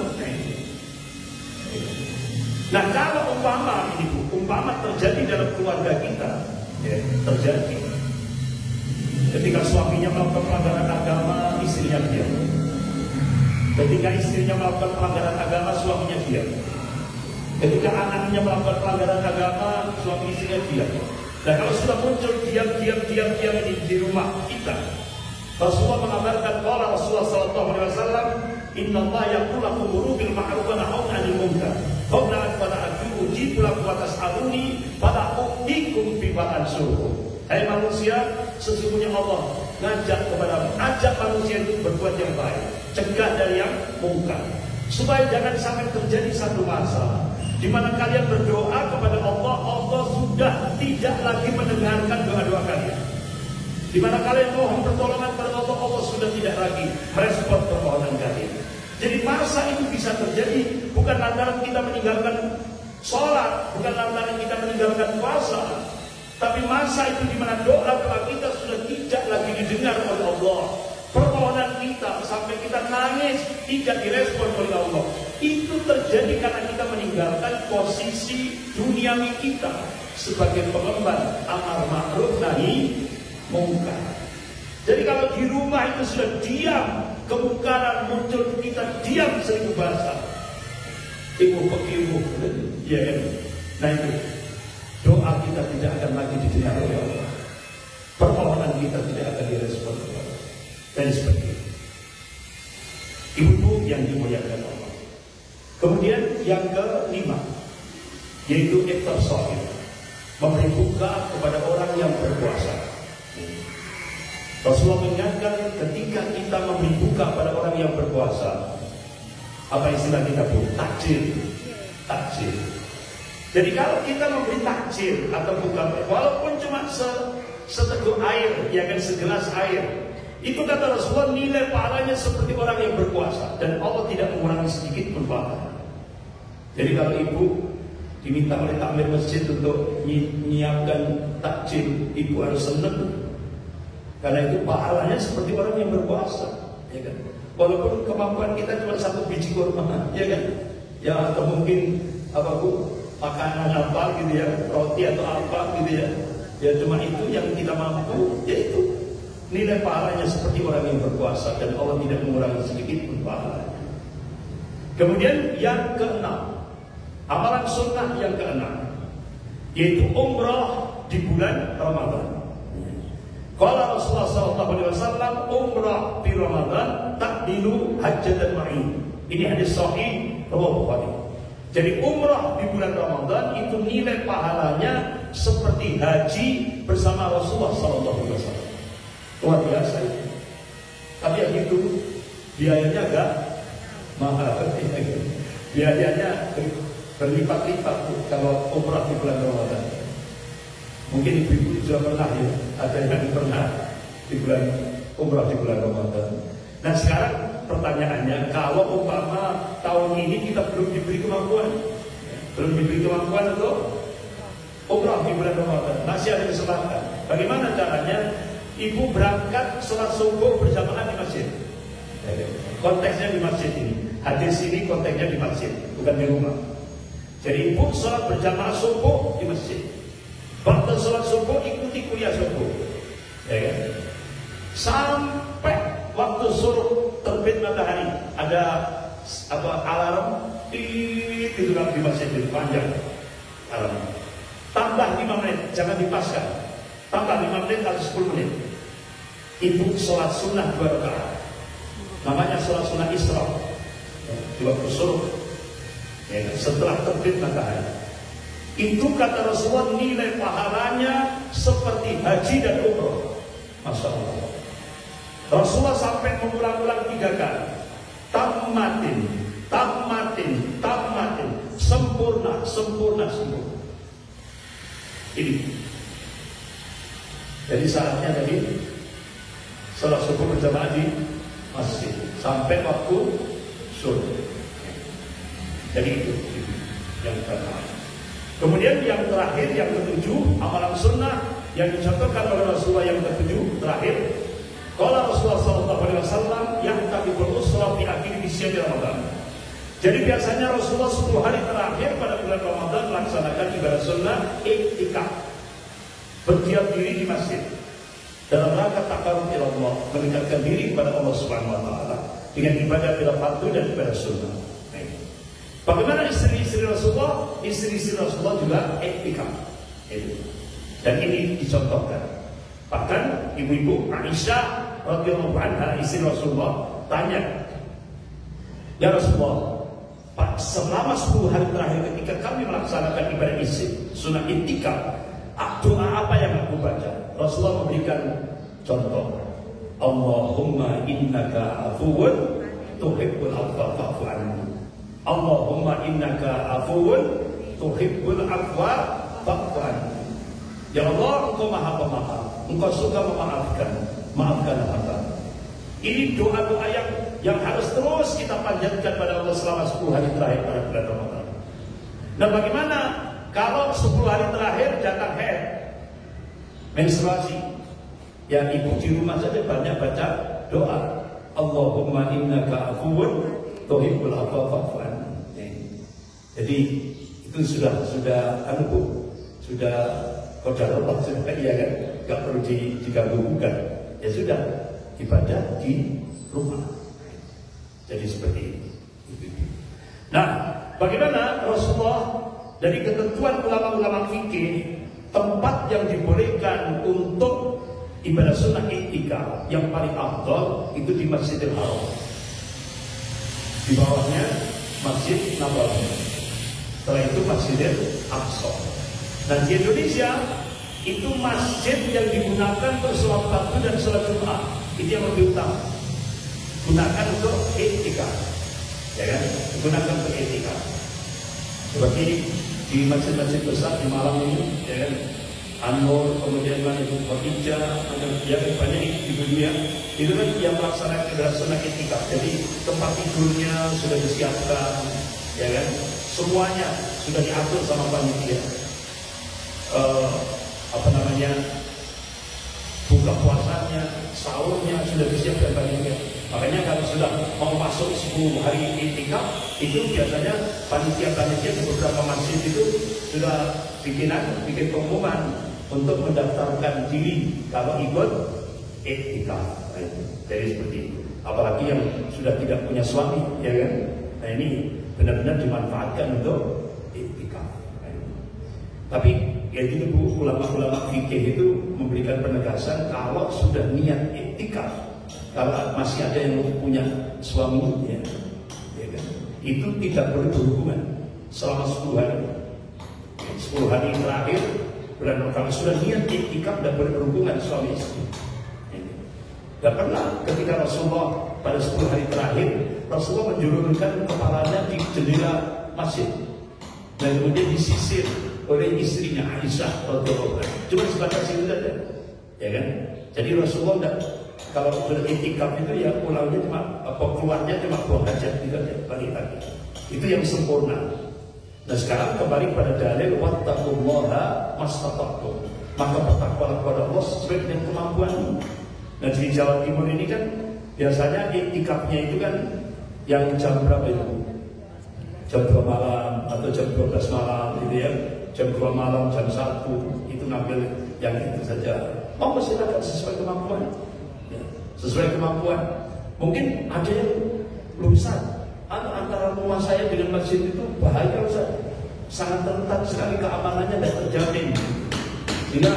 Nah kalau umpama terjadi dalam keluarga kita, terjadi ketika suaminya melakukan pelanggaran agama, istrinya diam. Ketika istrinya melakukan pelanggaran agama, suaminya diam. Ketika anaknya melakukan pelanggaran agama, suami istrinya diam. Dan kalau sudah muncul diam ini di rumah kita, Rasulullah mengabarkan qala Rasulullah sallallahu alaihi wasallam, innallaha yaqulu lakum muru bil ma'ruf wa nahy 'anil munkar. Qabla an ta'tuhu jibu lakum wa tas'aluni fala u'tikum bi ba'ansuhu. Hai manusia, sesungguhnya Allah ajak manusia itu berbuat yang baik, cegah dari yang mungkar, supaya jangan sampai terjadi satu masa di mana kalian berdoa kepada Allah, Allah sudah tidak lagi mendengarkan doa-doa kalian. Di mana kalian mohon pertolongan kepada Allah, Allah sudah tidak lagi merespon permohonan kalian. Jadi masa itu bisa terjadi bukan lantaran kita meninggalkan sholat, bukan lantaran kita meninggalkan puasa, tapi masa itu di mana doa-doa kita sudah tidak lagi didengar oleh Allah. Permohonan kita sampai kita nangis tidak direspon oleh Allah. Itu terjadi karena kita meninggalkan posisi duniawi kita sebagai pengemban amal ma'ruf nahi munkar. Jadi kalau di rumah itu sudah diam, kemungkaran muncul, kita diam 1000 bahasa. Ibu pekimu, ya. Nah itu doa kita tidak akan lagi didengar oleh Allah. Permohonan kita tidak akan direspon oleh Allah. Dan sebagainya. Ibu yang dimuliakan Allah. Kemudian yang kelima, yaitu iftar shaim, memberi buka kepada orang yang berpuasa. Rasulullah mengingatkan ketika kita memberi buka pada orang yang berpuasa, apa istilah kita bu? Takjil. Jadi kalau kita memberi takjil atau buka, walaupun cuma seteguk air, ya kan, segelas air, itu kata Rasulullah nilai pahalanya seperti orang yang berpuasa, dan Allah tidak mengurangi sedikit pun pahala. Jadi kalau ibu diminta oleh takmir masjid untuk menyiapkan takjil, ibu harus senang, karena itu pahalanya seperti orang yang berpuasa, ya kan? Walaupun kemampuan kita cuma 1 biji kurma, ya kan? Ya atau mungkin apa Bu, makanan apa gitu ya, roti atau apa gitu ya. Ya cuma itu yang kita mampu, yaitu nilai pahalanya seperti orang yang berpuasa dan Allah tidak mengurangi sedikit pun pahalanya. Kemudian yang keenam, amalan sunnah yang keenam, yaitu umrah di bulan Ramadan. Qala Rasulullah SAW, umrah di Ramadan takdilu hajjatan ma'i. Ini hadis sahih riwayat Bukhari. Jadi umrah di bulan Ramadan itu nilai pahalanya seperti haji bersama Rasulullah SAW. Luar biasa itu. Tapi yang itu biayanya agak mahal. Biayanya berlipat-lipat kalau umrah di bulan Ramadan. Mungkin ibu-ibu sudah pernah ya, ada yang pernah di bulan umrah di bulan Ramadan. Nah sekarang pertanyaannya, kalau umpama tahun ini kita belum diberi kemampuan untuk umrah di bulan Ramadan, masih ada kesempatan. Bagaimana caranya? Ibu berangkat sholat subuh berjamaah di masjid. Konteksnya di masjid ini. Hadis ini konteksnya di masjid, bukan di rumah. Jadi ibu sholat berjamaah subuh di masjid. Waktu sholat subuh ikuti kuliah subuh, ya kan? Sampai waktu suruh terbit matahari ada alarm itu kan di masjid itu panjang alarm. Tambah 5 menit, jangan dipaskan. Tambah 5 menit atau 10 menit. Ibu sholat sunnah 2 rakaat. Namanya sholat sunnah Isra. Di waktu suruh, ya kan? Setelah terbit matahari. Itu kata Rasulullah nilai pahalanya seperti haji dan umroh. Masya Allah. Rasulullah sampai mengulang-ulang 3 kali. Tammatin, sempurna. Ini. Jadi saatnya tadi sholat subuh berjamaah di masjid sampai waktu subuh. Jadi itu yang pertama. Kemudian yang terakhir, yang ketujuh, amalan sunnah yang dicontohkan oleh Rasulullah yang ketujuh terakhir. Qala Rasulullah SAW yang tabibul usra fi akhir syahri Ramadan. Jadi biasanya Rasulullah 10 hari terakhir pada bulan Ramadan melaksanakan ibadah sunnah iktikaf, berdiam diri di masjid dalam rangka taqarrub ila Allah, mendekatkan diri kepada Allah Subhanahu wa taala dengan ibadah bila fardu dan ibadah sunnah. Bagaimana istri-istri Rasulullah? Istri-istri Rasulullah juga iktikaf. Dan ini dicontohkan. Bahkan ibu-ibu Aisyah radhiyallahu anha, istri Rasulullah, tanya, "Ya Rasulullah, Pak, selama 10 hari terakhir ketika kami melaksanakan ibadah sunnah iktikaf, doa apa yang aku baca?" Rasulullah memberikan contoh. Allahumma innaka afuwun tuhibbul afwa fa'fu anni. Allahumma innaka afuwun tuhibbul afwa fa'fu anni. Ya Allah, Engkau Maha Pemaaf, Engkau suka memaafkan, maafkanlah hamba. Ini doa-doa yang harus terus kita panjatkan pada Allah selama 10 hari terakhir pada bulan Ramadan. Nah, bagaimana kalau 10 hari terakhir datang haid, menstruasi? Ya, ibu di rumah saja banyak baca doa. Allahumma innaka afuwun tuhibbul afwa fa'fu anni. Jadi itu sudah qadar Allah, sudah, iya kan, nggak perlu diganggu gugat. Ya sudah, ibadah di rumah. Jadi seperti ini. Nah, bagaimana Rasulullah dari ketentuan ulama-ulama fikih, tempat yang dibolehkan untuk ibadah sunnah iktikaf yang paling afdal itu di Masjidil Haram. Di bawahnya Masjid Nabawi. Setelah itu Masjidil Aqsa. Dan di Indonesia itu masjid yang digunakan untuk sholat fardu dan sholat Jumat. Itu yang lebih utama. Gunakan untuk iktikaf, ya kan? Gunakan untuk iktikaf. Seperti di masjid-masjid besar di Malang ini, ya kan? Anur, kemudian mana itu Khadijah, yang banyak di dunia. Itu kan yang melaksanakan ibadah sunnah iktikaf. Jadi tempat tidurnya sudah disiapkan, ya kan? Semuanya sudah diatur sama panitia. Buka puasanya, sahurnya sudah disiapkan panitia. Makanya kalau sudah mau masuk 10 hari iktikaf, itu biasanya panitia-panitia di beberapa masjid itu sudah bikin pengumuman untuk mendaftarkan diri kalau ikut iktikaf. Jadi seperti itu. Apalagi yang sudah tidak punya suami, ya kan? Nah ini benar-benar dimanfaatkan untuk iktikaf. Tapi ya itu ulama-ulama fikih itu memberikan penegasan kalau sudah niat iktikaf, kalau masih ada yang punya suaminya, ya kan? Itu tidak boleh berhubungan selama 10 hari. 10 hari terakhir bulan kalau sudah niat iktikaf tidak boleh berhubungan suami istri. Dan pernah ketika Rasulullah pada 10 hari terakhir, Rasulullah menjulurkan kepalanya di jendela masjid dan kemudian disisir oleh istrinya Aisyah radhiyallahu anha. Cuma sebatas itu saja, ya kan? Jadi Rasulullah tidak, kalau sudah iktikaf itu ya pulangnya cuma keluarnya cuma buang hajat gitu aja, balik lagi. Itu yang sempurna. Nah sekarang kembali pada dalil wattaqullaha mastata'tum. Maka bertakwalah kepada Allah sesuai dengan kemampuan. Nah di Jawa Timur ini kan biasanya iktikafnya itu kan yang jam berapa itu? Jam 2 malam atau jam 12 malam gitu ya. Jam 2 malam, jam 1 itu ngambil yang itu saja. Oh silakan sesuai kemampuan ya, sesuai kemampuan. Mungkin ada yang lulusan antara rumah saya dengan masjid itu bahaya Ustaz. Sangat rentan sekali, keamanannya tidak terjamin. Sehingga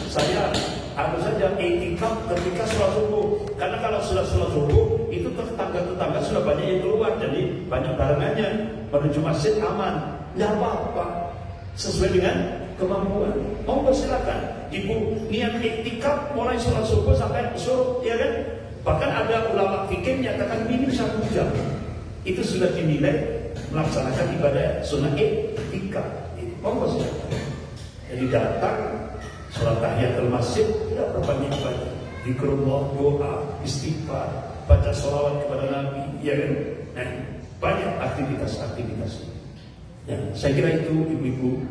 saya harus saja iktikaf ketika sholat subuh. Karena kalau sudah sholat subuh itu tetangga-tetangga sudah banyak yang keluar, jadi banyak barengannya menuju masjid aman. Tidak apa-apa, sesuai dengan kemampuan. Monggo silakan. Ibu niat iktikaf mulai sholat subuh sampai suruh, ya kan? Bahkan ada ulama fikih menyatakan minim 1 jam. Itu sudah dinilai melaksanakan ibadah sunnah iktikaf. Monggo silakan. Jadi datang sholat tahiyatul masjid, tidak berbanyak-banyak. Zikrullah, doa, istighfar, baca sholawat kepada Nabi, ya kan? Nah, banyak aktivitas-aktivitas. Ya, saya kira itu ibu-ibu.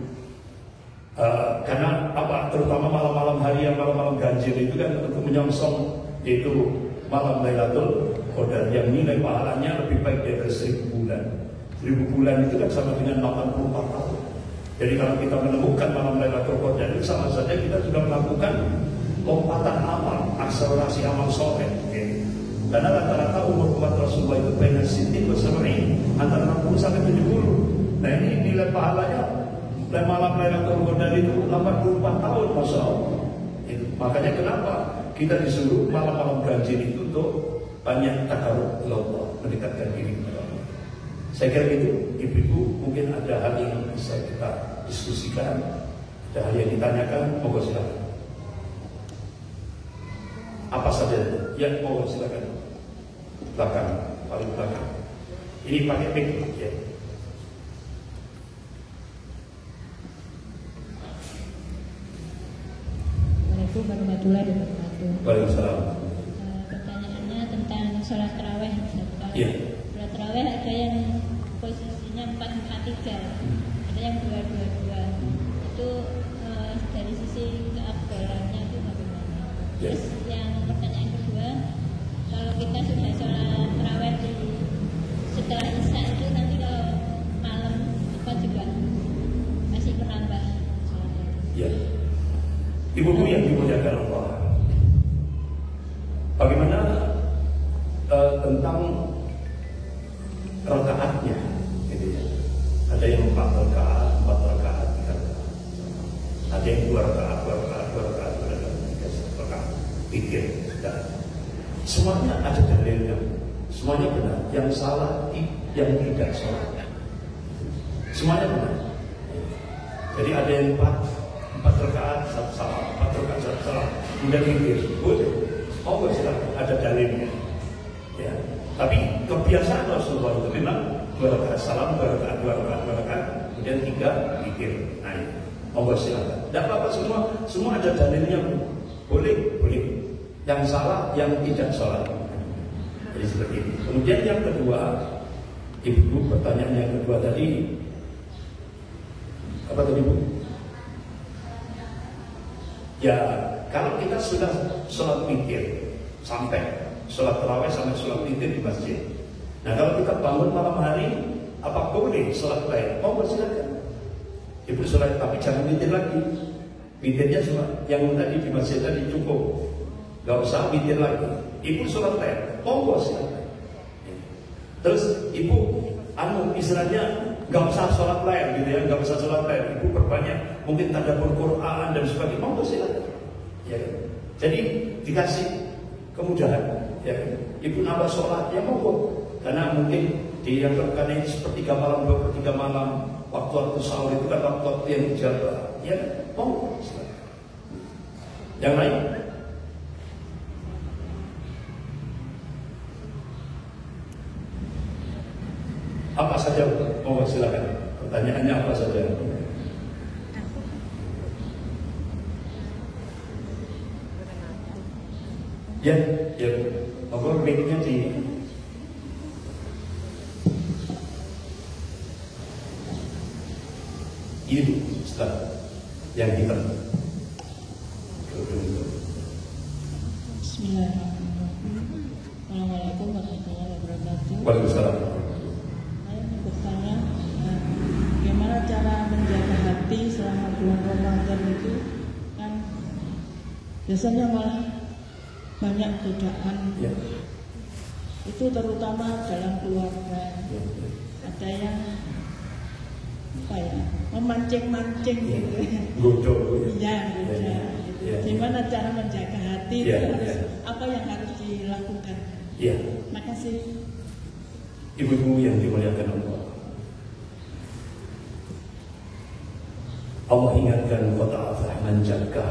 Karena apa? Terutama malam-malam hari yang malam-malam ganjil itu kan untuk menyongsong yaitu malam Lailatul Qadar yang nilai pahalanya lebih baik dari 1000 bulan. 1000 bulan itu kan sama dengan 84 tahun. Jadi kalau kita menemukan malam Lailatul Qadar itu sama saja kita sudah melakukan lompatan amal, akselerasi amal soleh. Karena rata-rata umur umat Rasulullah itu banyak sintin bersamain antara 60 sampai 70. Nah ini nilai pahalanya malam Lailatul Qadar itu 84 tahun, masya Allah. Makanya kenapa kita disuruh malam-malam ganjil itu untuk banyak takarub Allah, mendekatkan diri kepada Allah. Saya kira itu, ibu-ibu mungkin ada hal yang bisa kita diskusikan, ada hal yang ditanyakan, monggo silakan. Apa saja? Ya, monggo silakan. Belakang, paling belakang. Ini pakai mic, ya. Assalamualaikum warahmatullahi wabarakatuh. Waalaikumsalam. Pertanyaannya tentang sholat taraweh. Iya. Sholat taraweh ada yang posisinya 4-4-3, ada yang 2-2-2. Itu dari sisi keafdalannya itu bagaimana? Ya. Terus yang pertanyaan kedua, kalau kita sudah sholat taraweh setelah isya itu nanti kalau malam apa juga masih menambah sholatnya? Ya. Ibu-ibu yang dimuliakan Allah, bagaimana tentang rakaatnya? Gitu ya. Ada yang 4 rakaat, 3 rakaat. Ada yang 2 rakaat, 2 rakaat, 2 rakaat, 3 rakaat. Pikir, dan semuanya ada dalilnya. Semuanya benar. Yang salah, yang tidak salah. Semuanya benar. Jadi ada yang 4 rakaat, 1 salah, 4 rakaat, 1 salah. Kemudian pikir, boleh. Oh, silakan. Ada dalilnya. Ya. Tapi kebiasaan Rasulullah itu memang 2 rakaat salam, 2 rakaat, 2 rakaat, 2 rakaat, kemudian 3 pikir. Nah, monggo silakan. Tidak apa-apa, semua ada dalilnya. Boleh. Yang salah, yang tidak salah. Jadi seperti ini. Kemudian yang kedua, ibu pertanyaan yang kedua tadi, apa tadi Bu? Ya, kalau kita sudah sholat witir sampai sholat tarawih sampai sholat witir di masjid. Nah kalau kita bangun malam hari, apa boleh sholat lain? Monggo silakan. Ibu sholat, tapi jangan witir lagi. Witirnya cuma yang tadi di masjid tadi cukup, nggak usah witir lagi. Ibu sholat lain, monggo silakan. Terus ibu, istilahnya nggak usah sholat lain, gitu ya, nggak usah sholat lain. Ibu perbanyak, mungkin tadabbur Quran dan sebagainya, monggo silakan. Ya, jadi dikasih kemudahan. Ya, ibu nambah sholat, ya monggo. Karena mungkin dianggapkan ini sepertiga malam, 2/3 malam, waktu sahur itu kan waktu yang dijabah. Ya, monggo silakan. Yang lain? Apa saja? Monggo silakan. Pertanyaannya apa saja? Ya, monggo mic-nya di ini, Ustaz, yang hitam. Bismillahirrahmanirrahim. Assalamualaikum warahmatullahi wabarakatuh. Waalaikumsalam. Saya ingin bertanya, bagaimana cara menjaga hati selama bulan Ramadan itu? Kan biasanya malah banyak godaan. Ya. Itu terutama dalam keluarga. Ya. Ada yang memancing-mancing gitu. Godok. Iya, gitu. Ya. Gimana cara menjaga hati itu Ya, harus, ya. apa yang harus dilakukan? Ya. Makasih. Ibu-ibu yang dimuliakan Allah. Allah ingatkan kata Allah menjaga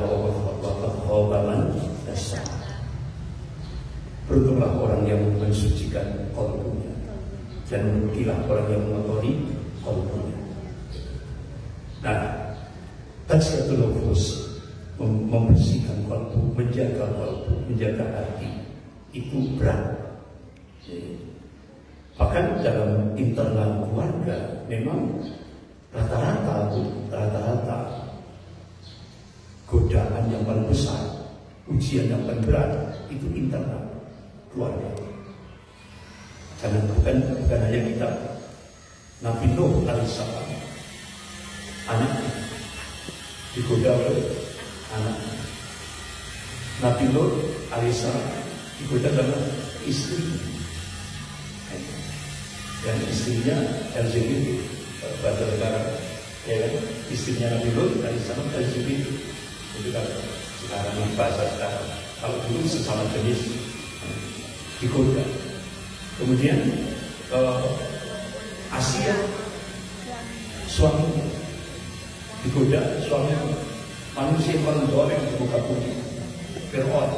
hawa man dasar. Beruntunglah orang yang mensucikan qalbunya dan merugilah orang yang mengotori qalbunya. Nah, tazkiyatun nufus, membersihkan kalbu, menjaga kalbu, menjaga hati, itu berat. Bahkan dalam internal keluarga memang rata-rata godaan yang paling besar, ujian yang paling berat itu internal keluarga. Karena bukan hanya kita. Nabi Nuh alaihissalam, anaknya digoda oleh anaknya. Nabi Nuh alaihissalam digoda dengan istri, dan istrinya LGBT, bahasa negara, ya kan? Istrinya Nabi Nuh alaihissalam LGBT. Itu kan sekarang bahasa sekarang. Kalau dulu sesama jenis digoda. Kemudian Asia, suaminya digoda, suaminya manusia paling goreng di muka bumi, Fir'aun.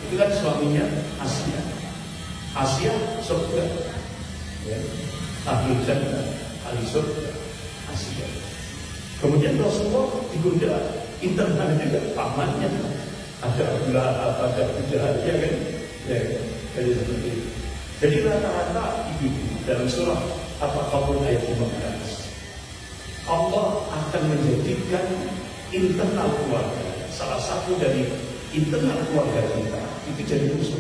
Itu kan suaminya Asia. Asia surga, ya. Ahlul Jannah, ahli surga, Asia. Kemudian Rasulullah digoda internal juga, pamannya ada Abu Lahab, ada Abu Jahal, ya kan? Ya, jadi seperti itu. Jadi rata-rata ibu dalam surah At-Taghabun ayat 15, Allah akan menjadikan internal keluarga, salah satu dari internal keluarga kita itu jadi musuh.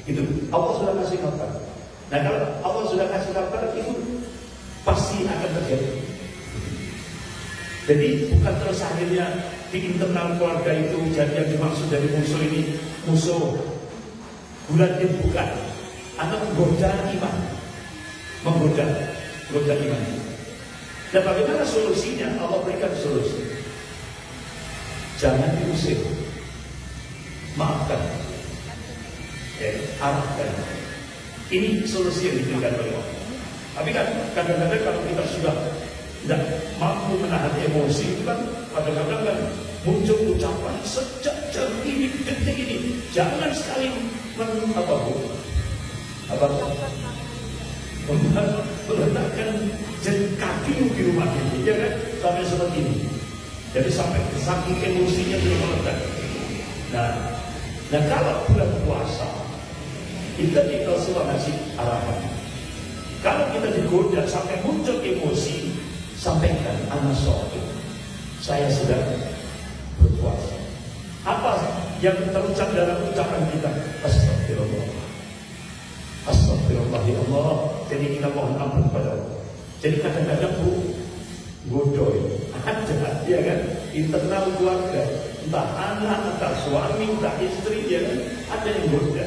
Itu Allah sudah kasih kabar. Nah kalau Allah sudah kasih kabar, itu pasti akan terjadi. Jadi bukan terus akhirnya di internal keluarga itu jadi yang dimaksud dari musuh ini musuh bulan ini, bukan, atau menggoda iman, menggoda iman. Dan bagaimana solusinya? Allah berikan solusi. Jangan diusir, maafkan, arahkan. Ini solusi yang diberikan oleh Allah. Tapi kan kadang-kadang kalau kita sudah tidak mampu menahan emosi, itu kan kadang-kadang kan muncul ucapan sejak jam ini, detik ini, jangan sekali meletakkan kaki di rumah ini, ya kan, sampai seperti ini. Jadi sampai saking emosinya belum meledak. Nah kalau bulan puasa kita di Rasulullah ngasih arahan. Kalau kita digoda sampai muncul emosi, sampaikan anak sholat, saya sedang berpuasa. Apa yang terucap dalam ucapan kita, astagfirullah, astagfirullah ya Allah. Jadi kita mohon ampun kepada Allah. Jadi kadang-kadang bodoh ada, ya kan, internal keluarga, entah anak, entah suami, entah istri, ya kan, ada yang goda,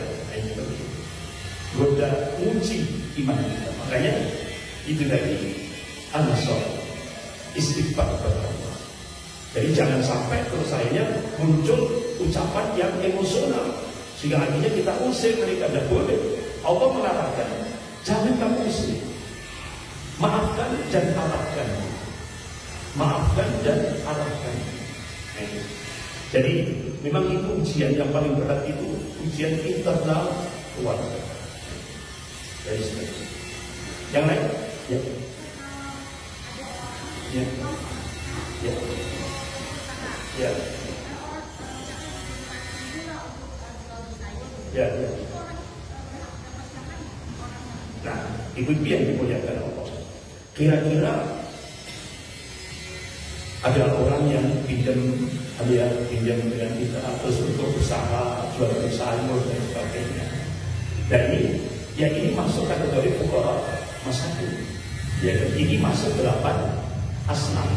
goda uji iman kita. Makanya itu tadi an-nasr, istighfar kepada Allah. Jadi jangan sampai terus akhirnya muncul ucapan yang emosional sehingga akhirnya kita usir mereka. Tidak boleh. Allah mengatakan jangan kamu usir, maafkan dan arahkan, maafkan dan arahkan. Jadi memang itu ujian yang paling berat, itu ujian internal keluarga. Dari sini. Yang lain? Ya. Ya. Ya. Ya. Ya. Ya. Nah, ibu-ibu yang dimuliakan Allah, kira-kira ada orang yang pinjam dengan kita terus untuk usaha jual sayur dan sebagainya. Dan ini masuk kategori fuqara masakin. Ya, ini masuk 8 asnaf.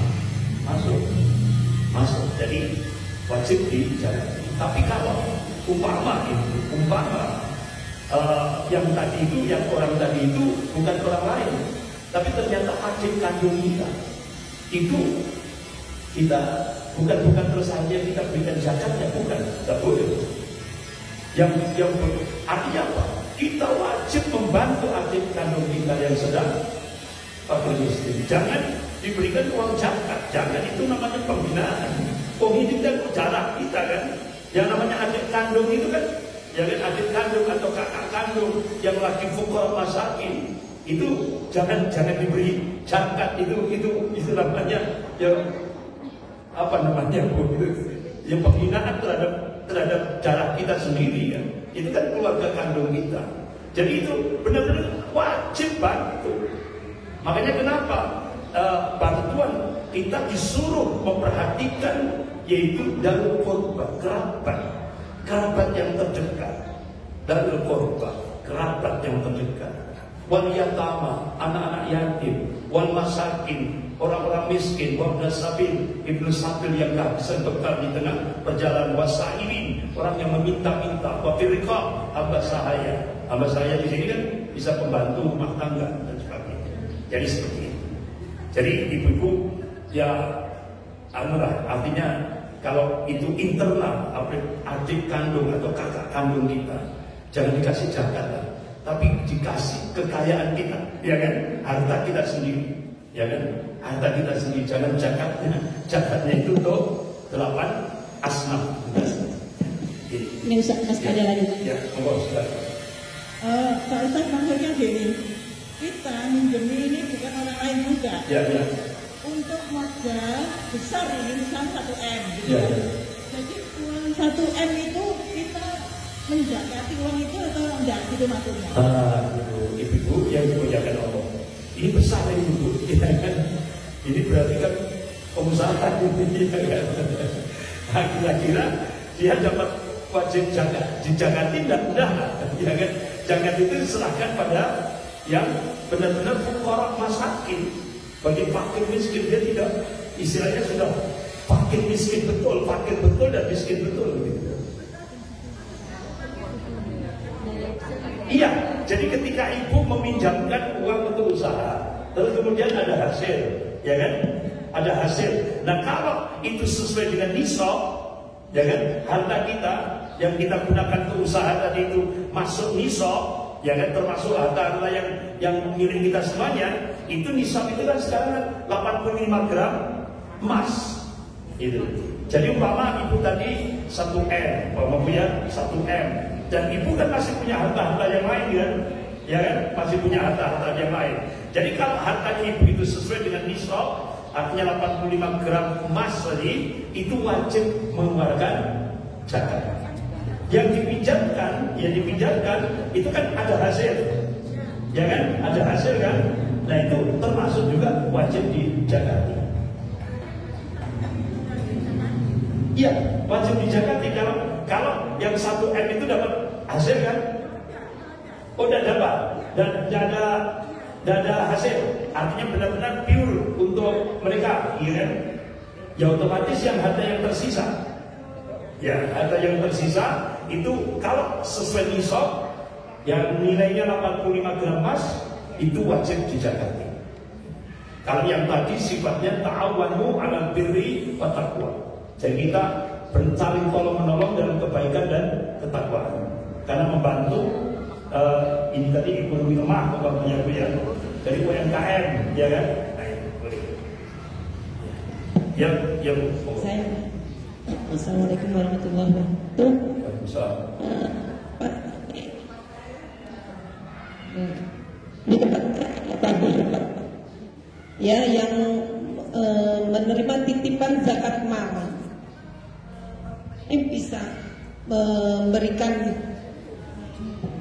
Masuk. Jadi wajib dijalani. Tapi kalau umpama yang tadi itu, yang orang tadi itu bukan orang lain, tapi ternyata adik kandung kita, itu kita bukan terus saja kita berikan zakatnya, bukan, tidak boleh. Yang artinya apa? Kita wajib membantu adik kandung kita yang sedang fakir miskin. Jangan diberikan uang zakat, jangan, itu namanya pembinaan. Ini kan jarak kita kan. Yang namanya adik kandung itu kan, ya kan, adik kandung atau kakak kandung yang lagi fuqara masakin, itu jangan diberi zakat. Itu namanya ya apa namanya Bu? Yang pembinaan terhadap jarak kita sendiri kan. Itu kan keluarga kandung kita. Jadi itu benar-benar wajib bantu. Makanya kenapa bantuan kita disuruh memperhatikan, yaitu dalil qurba, kerabat yang terdekat. Dalil qurba, kerabat yang terdekat. Wal yatama, anak-anak yatim. Wal masakin, orang-orang miskin. Wabna sabil, ibnu sabil yang gak bisa bekal di tengah perjalanan. Wasailin, orang yang meminta-minta. Wafirqa, hamba sahaya di sini kan bisa pembantu rumah tangga dan sebagainya. Jadi seperti itu. Jadi ibu-ibu ya artinya kalau itu internal, adik kandung atau kakak kandung kita, jangan dikasih zakat lah, tapi dikasih kekayaan kita, ya kan, harta kita sendiri, ya kan, harta kita sendiri. Jangan zakatnya itu untuk 8 asnaf. Ini Ustaz ada lagi. Ya, monggo silakan. Pak Ustaz, maksudnya gini, kita minjem ini bukan orang lain juga. Ya. Untuk modal besar ini misalnya 1 M gitu. Ya. Jadi uang 1 M itu kita menjakati uang itu atau enggak gitu maksudnya? Ibu yang dimuliakan Allah, ini besar ibu, ya kan? Ini berarti kan pengusaha ini, ya kan? Nah, kira-kira dia dapat wajib dijakati dan enggak, ya kan? Zakat itu diserahkan pada yang benar-benar fuqara masakin. Bagi fakir miskin, dia tidak, istilahnya sudah fakir miskin betul dan miskin betul gitu. Iya, jadi ketika ibu meminjamkan uang untuk usaha, terus kemudian ada hasil, ya kan? Ada hasil. Nah, kalau itu sesuai dengan nisab, ya kan? Harta kita yang kita gunakan untuk usaha tadi itu masuk nisab, ya kan, termasuk harta yang milik kita semuanya, itu nisab itu kan sekarang 85 gram emas. Itu. Jadi umpama ibu tadi 1 M, punya 1 M, dan ibu kan masih punya harta-harta yang lain kan, ya kan, masih punya harta-harta yang lain. Jadi kalau hartanya ibu itu sesuai dengan nisab, artinya 85 gram emas tadi, itu wajib mengeluarkan zakat. Yang dipinjamkan itu kan ada hasil, ya kan, ada hasil kan. Nah, itu termasuk juga wajib dijakati. Iya, wajib dijakati. Kalau tidak ada hasil, artinya benar-benar pure untuk mereka, ya kan? Ya otomatis yang harta yang tersisa, ya harta yang tersisa itu kalau sesuai nisab yang nilainya 85 gram emas itu wajib dizakati. Kalau yang tadi sifatnya ta'awanu 'alal birri wa taqwa. Jadi kita bersaling tolong menolong dalam kebaikan dan ketakwaan. Karena membantu ini tadi ekonomi lemah umpamanya Bu ya. Dari UMKM ya kan? Nah, itu boleh. Yang Saya. Assalamualaikum warahmatullahi wabarakatuh. Di tempat tadi ya yang menerima titipan zakat mal bisa memberikan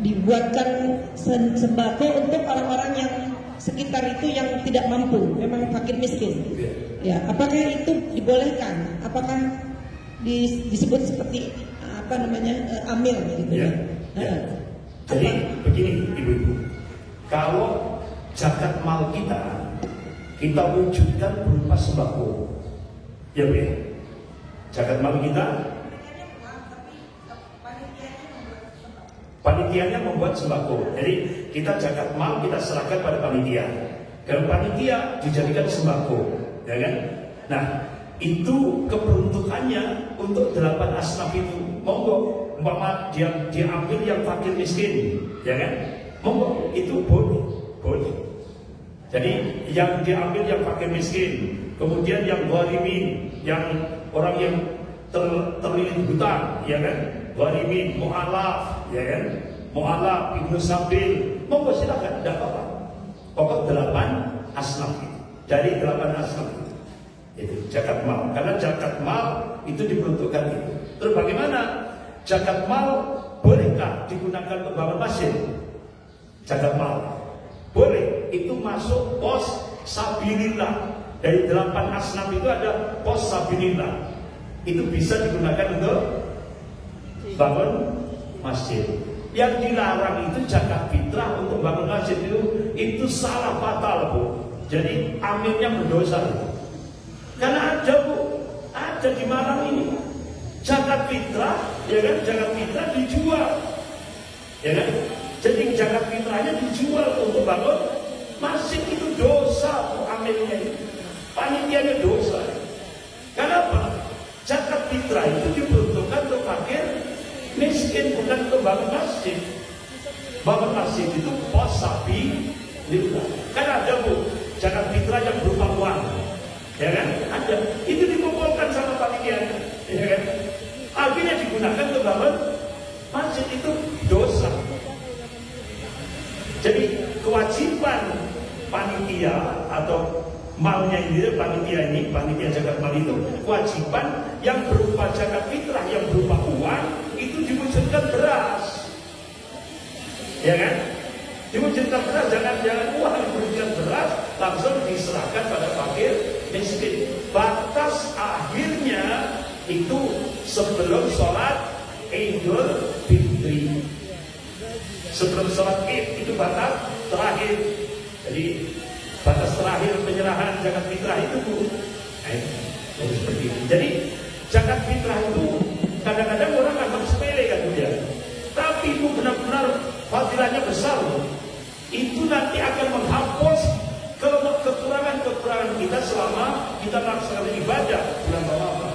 dibuatkan sembako untuk orang-orang yang sekitar itu yang tidak mampu, memang fakir miskin. Ya, apakah itu dibolehkan? Apakah disebut seperti apa namanya amil gitu ya? Jadi begini ibu-ibu, kalau zakat mal kita wujudkan berupa sembako, ya Bu ya. Zakat mal kita panitianya membuat sembako. Jadi kita zakat mal kita serahkan pada panitia. Dan panitia dijadikan sembako, ya kan? Nah, itu keperuntukannya untuk 8 asnaf itu. Monggo, umpama dia ambil yang fakir miskin, ya kan? Monggo, itu boleh. Jadi yang diambil yang fakir miskin, kemudian yang gharimin, yang orang yang terlilit hutang, ya kan? Gharimin, mu'alaf, ya kan? Mu'alaf, ibnu sabil, monggo silakan, tidak apa-apa. Pokok 8 asnaf itu. Dari 8 asnaf itu zakat mal. Karena zakat mal itu diperuntukkan itu. Terus bagaimana? Zakat mal bolehkah digunakan untuk bangun masjid? Zakat mal boleh, itu masuk pos sabilillah. Dari 8 asnaf itu ada pos sabilillah. Itu bisa digunakan untuk bangun masjid. Yang dilarang itu zakat fitrah untuk bangun masjid itu salah fatal Bu. Jadi amirnya berdosa. Karena ada Bu, ada di Malang ini zakat fitrah, ya kan? Zakat fitrah dijual, ya kan? Jadi zakat fitrahnya dijual untuk bangun masjid, itu dosa Bu, amirnya itu, panitianya dosa. Kenapa? Zakat fitrah itu diperuntukkan untuk fakir miskin, bukan untuk bangun masjid. Bangun masjid itu pos sabilillah. Kan ada Bu, zakat fitrah yang berupa uang, ya kan? Ada. Itu dikumpulkan sama panitia, ya kan? Akhirnya digunakan untuk bangun masjid, itu dosa. Jadi kewajiban panitia atau malnya ini, panitia zakat mal itu, kewajiban yang berupa zakat fitrah yang berupa uang itu diwujudkan beras, ya kan? Diwujudkan beras, jangan uang, diwujudkan beras langsung diserahkan pada fakir miskin. Batas akhirnya itu sebelum sholat Idul Fitri. Sebelum sholat Id itu batas terakhir. Jadi batas terakhir penyerahan zakat fitrah itu Bu. Jadi seperti itu. Jadi zakat fitrah itu kadang-kadang orang anggap sepele kan Bu ya. Tapi itu benar-benar fadilahnya besar Bu. Itu nanti akan menghapus kekurangan kita selama kita melaksanakan ibadah bulan Ramadan.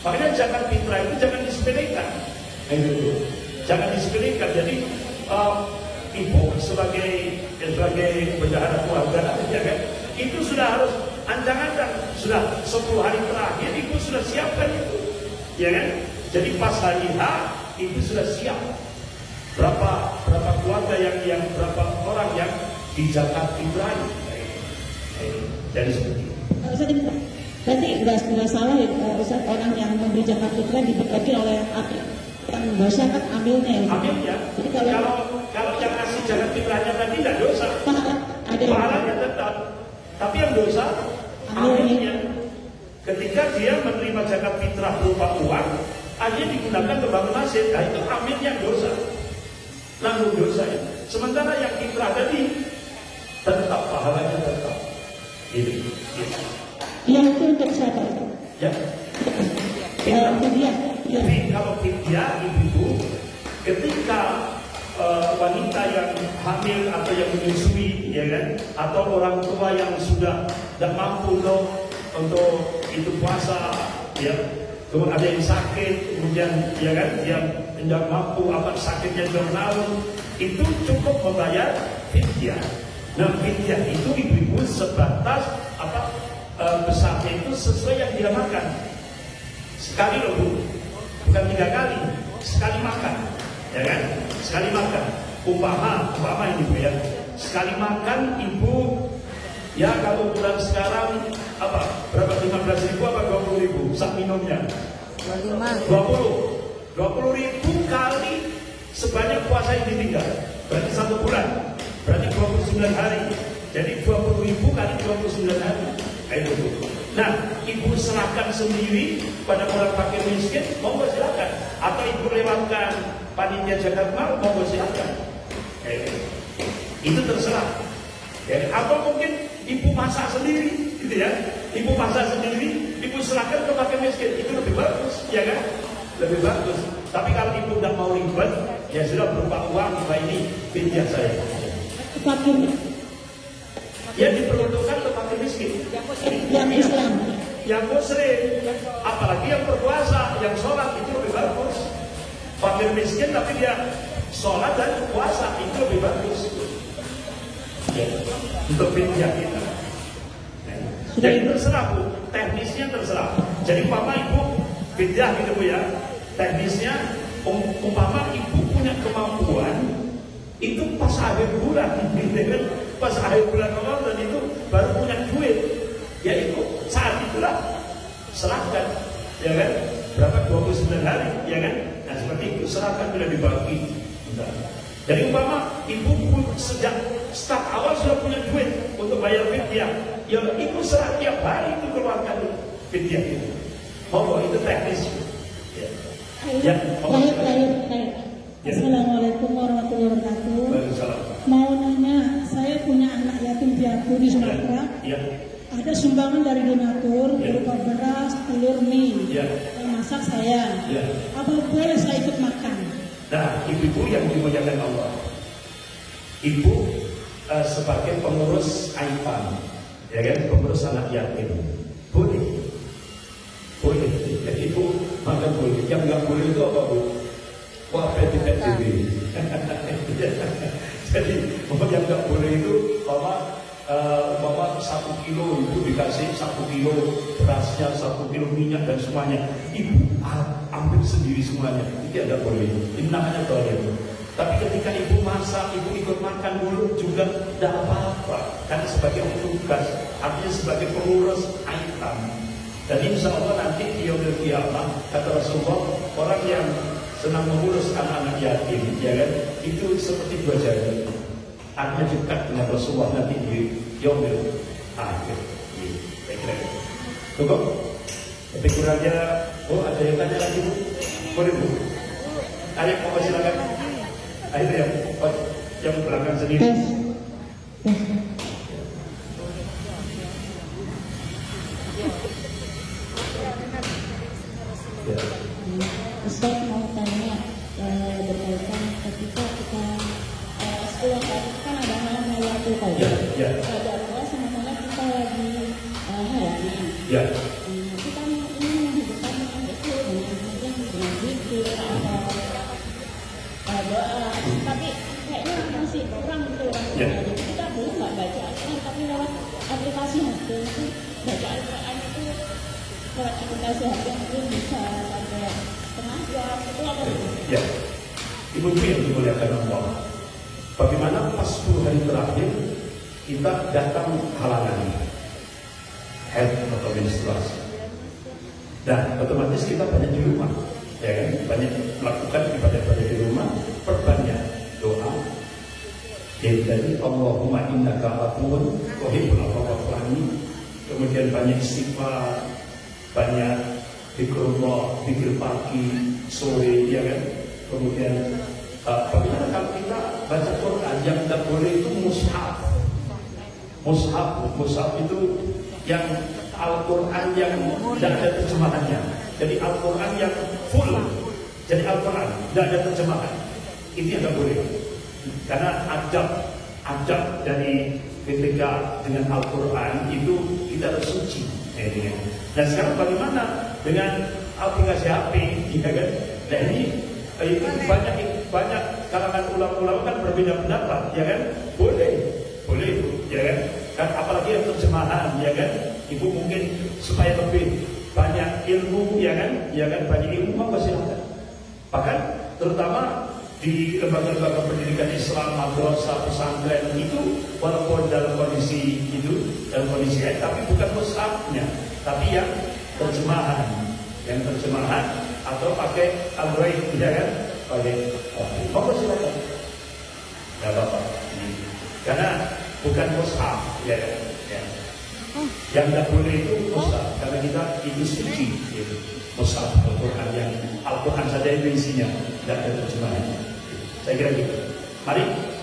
Makanya zakat fitrah itu jangan disepelekan. Jangan disepelekan. Jadi ibu sebagai bendahara keluarga, ya kan? Itu sudah harus ancang-ancang, sudah 10 hari terakhir ibu sudah siapkan itu, ya kan? Jadi pas hari H ibu sudah siap. Berapa keluarga yang berapa orang yang di zakat fitrah? Jadi seperti itu. Berarti nggak salah ya Ustaz, orang yang memberi zakat fitrah dibagi oleh yang dosa kan amilnya ya. Amilnya. Jadi kalau yang kasih zakat fitrahnya tadi tidak dosa. Pahalanya tetap. Tapi yang dosa amilnya. Ketika dia menerima zakat fitrah berupa uang, akhirnya digunakan untuk bangun masjid, nah itu amilnya dosa. Nanggung dosa ya. Sementara yang fitrah tadi tetap pahalanya tetap. Ini. Yang itu untuk siapa? Ya. Fidyah. Jadi kalau fidyah ibu, ketika wanita yang hamil atau yang menyusui, ya kan, atau orang tua yang sudah tidak mampu untuk itu puasa, ya, kemudian ada yang sakit, kemudian ya kan, yang tidak mampu apa sakitnya bertahun, itu cukup membayar fidyah. Nah, fidyah itu ibu-ibu sebatas apa besarnya itu sesuai yang dia makan. Sekali loh Bu, bukan 3 kali, sekali makan, ya kan? Sekali makan. Umpama ini Bu ya, sekali makan ibu, ya kalau bulan sekarang apa berapa 15.000 apa 20.000 sak minumnya? 20.000 kali sebanyak puasa yang ditinggal, berarti 1 bulan, berarti 29 hari. Jadi 20.000 kali 29 hari. Ayo Bu. Nah, ibu serahkan sendiri pada orang fakir miskin, monggo silakan. Atau ibu lewatkan panitia zakat mal, monggo silakan. Itu terserah. Ya, atau mungkin ibu masak sendiri, gitu ya. Ibu masak sendiri, ibu serahkan ke fakir miskin, itu lebih bagus, ya kan? Lebih bagus. Tapi kalau ibu tidak mau ribet, ya sudah berupa uang, ini fidyah saya. Fakir. Ya diperuntukkan ke fakir miskin. Yang Islam. Yang muslim, apalagi yang berpuasa, yang sholat itu lebih bagus. Fakir miskin tapi dia sholat dan puasa itu lebih bagus. Ya, untuk fidyah kita. Jadi terserah Bu, teknisnya terserah. Jadi umpama ibu fidyah gitu Bu ya, teknisnya umpama ibu punya kemampuan itu pas akhir bulan, pas akhir bulan Ramadan itu baru punya duit. Ya itu saat itulah serahkan, ya kan? Berapa 29 hari, ya kan? Nah seperti itu serahkan bila dibagi. Jadi umpama ibu sejak start awal sudah punya duit untuk bayar fidyah, ya ibu serah tiap hari itu keluarkan fidyah itu. Oh itu teknis. Ya. Ya. Assalamualaikum warahmatullahi wabarakatuh. Waalaikumsalam. Mau nanya, saya punya anak yatim piatu di Sumatera. Ya. Ada sumbangan dari donatur berupa beras, telur, mie. Ya. Yang masak saya. Ya. Apa boleh saya ikut makan? Nah, ibu-ibu yang dimuliakan Allah, ibu sebagai pengurus AIFAN, ya kan, pengurus anak yatim, boleh. Jadi ibu makan boleh. Yang nggak boleh itu apa Bu? Wah, tidak boleh. Jadi yang nggak boleh itu bahwa 1 kilo ibu dikasih 1 kilo berasnya, 1 kilo minyak dan semuanya, ibu ambil sendiri semuanya, itu tidak boleh. Ini namanya dolim. Tapi ketika ibu masak, ibu ikut makan dulu juga tidak apa-apa, karena sebagai tugas, artinya sebagai pengurus AIFAN. Dan insya Allah nanti di yaumil qiyamah, kata Rasulullah, orang yang senang mengurus anak-anak yatim, ya kan, itu seperti 2 jari. Artinya dekat dengan Rasulullah nanti di yaumil akhir. Cukup? Tapi kurangnya, ada yang tanya lagi Bu? Boleh Bu? Ayo, silakan. Ayo yang belakang sendiri. Ustaz mau tanya berkaitan ketika kita 10 hari kan ada malam Lailatul Qadar. Ada Allah sama kita lagi hayatin. Ya. Kita ingin menghidupkan malam itu dengan zikir atau doa. Tapi kayaknya masih kurang gitu kan. Jadi kita boleh nggak baca Al-Quran tapi lewat aplikasi HP itu baca Al-Quran itu lewat aplikasi HP mungkin bisa sampai setengah jam itu apa? Ya, ibu yang dimuliakan Allah. Bagaimana pas 10 hari terakhir kita datang halangan head atau menstruasi, dan otomatis kita banyak di rumah, ya kan? Banyak melakukan ibadah-ibadah di rumah, perbanyak doa. Jadi Allahumma innaka afuwwun tuhibbul afwa fa'fu. Kemudian banyak istighfar, banyak zikrullah, zikir pagi, sore, ya kan? Kemudian bagaimana kalau kita baca Quran yang tidak boleh itu mushaf, Mushaf itu yang Al-Quran yang tidak ada terjemahannya. Jadi Al-Quran yang full. Jadi Al-Quran tidak ada terjemahan. Itu yang tidak boleh. Karena adab dari ketika dengan Al-Quran itu kita harus suci. Dan sekarang bagaimana dengan aplikasi HP, ya kan? Nah ini banyak kalangan ulama-ulama kan berbeda pendapat, ya kan? Boleh, ya kan? Kan apalagi yang terjemahan, ya kan? Ibu mungkin supaya lebih banyak ilmu, ya kan? Banyak ilmu maka silakan. Bahkan terutama di lembaga-lembaga pendidikan Islam, madrasah, pesantren itu walaupun dalam kondisi tapi bukan mushafnya, tapi yang terjemahan atau pakai Android, ya kan? Pakai maka silakan. Tidak apa-apa. Karena bukan mushaf, ya kan? Yang tidak boleh itu mushaf, karena kita itu suci, gitu. Mushaf Al-Quran yang Al-Quran saja itu isinya, tidak ada terjemahannya. Saya kira gitu. Mari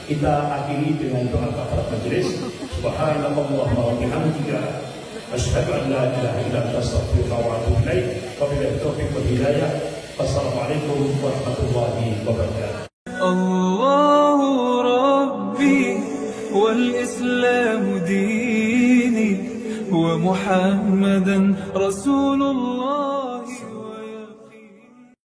kita akhiri dengan doa kafarat majelis. Subhanallahumma wa bihamdika, asyhadu an la ilaha illa anta, astaghfiruka wa atubu ilaik. Wabillahi taufiq wal hidayah. Wassalamualaikum warahmatullahi wabarakatuh. الله ربي والإسلام ديني ومحمدا رسول الله.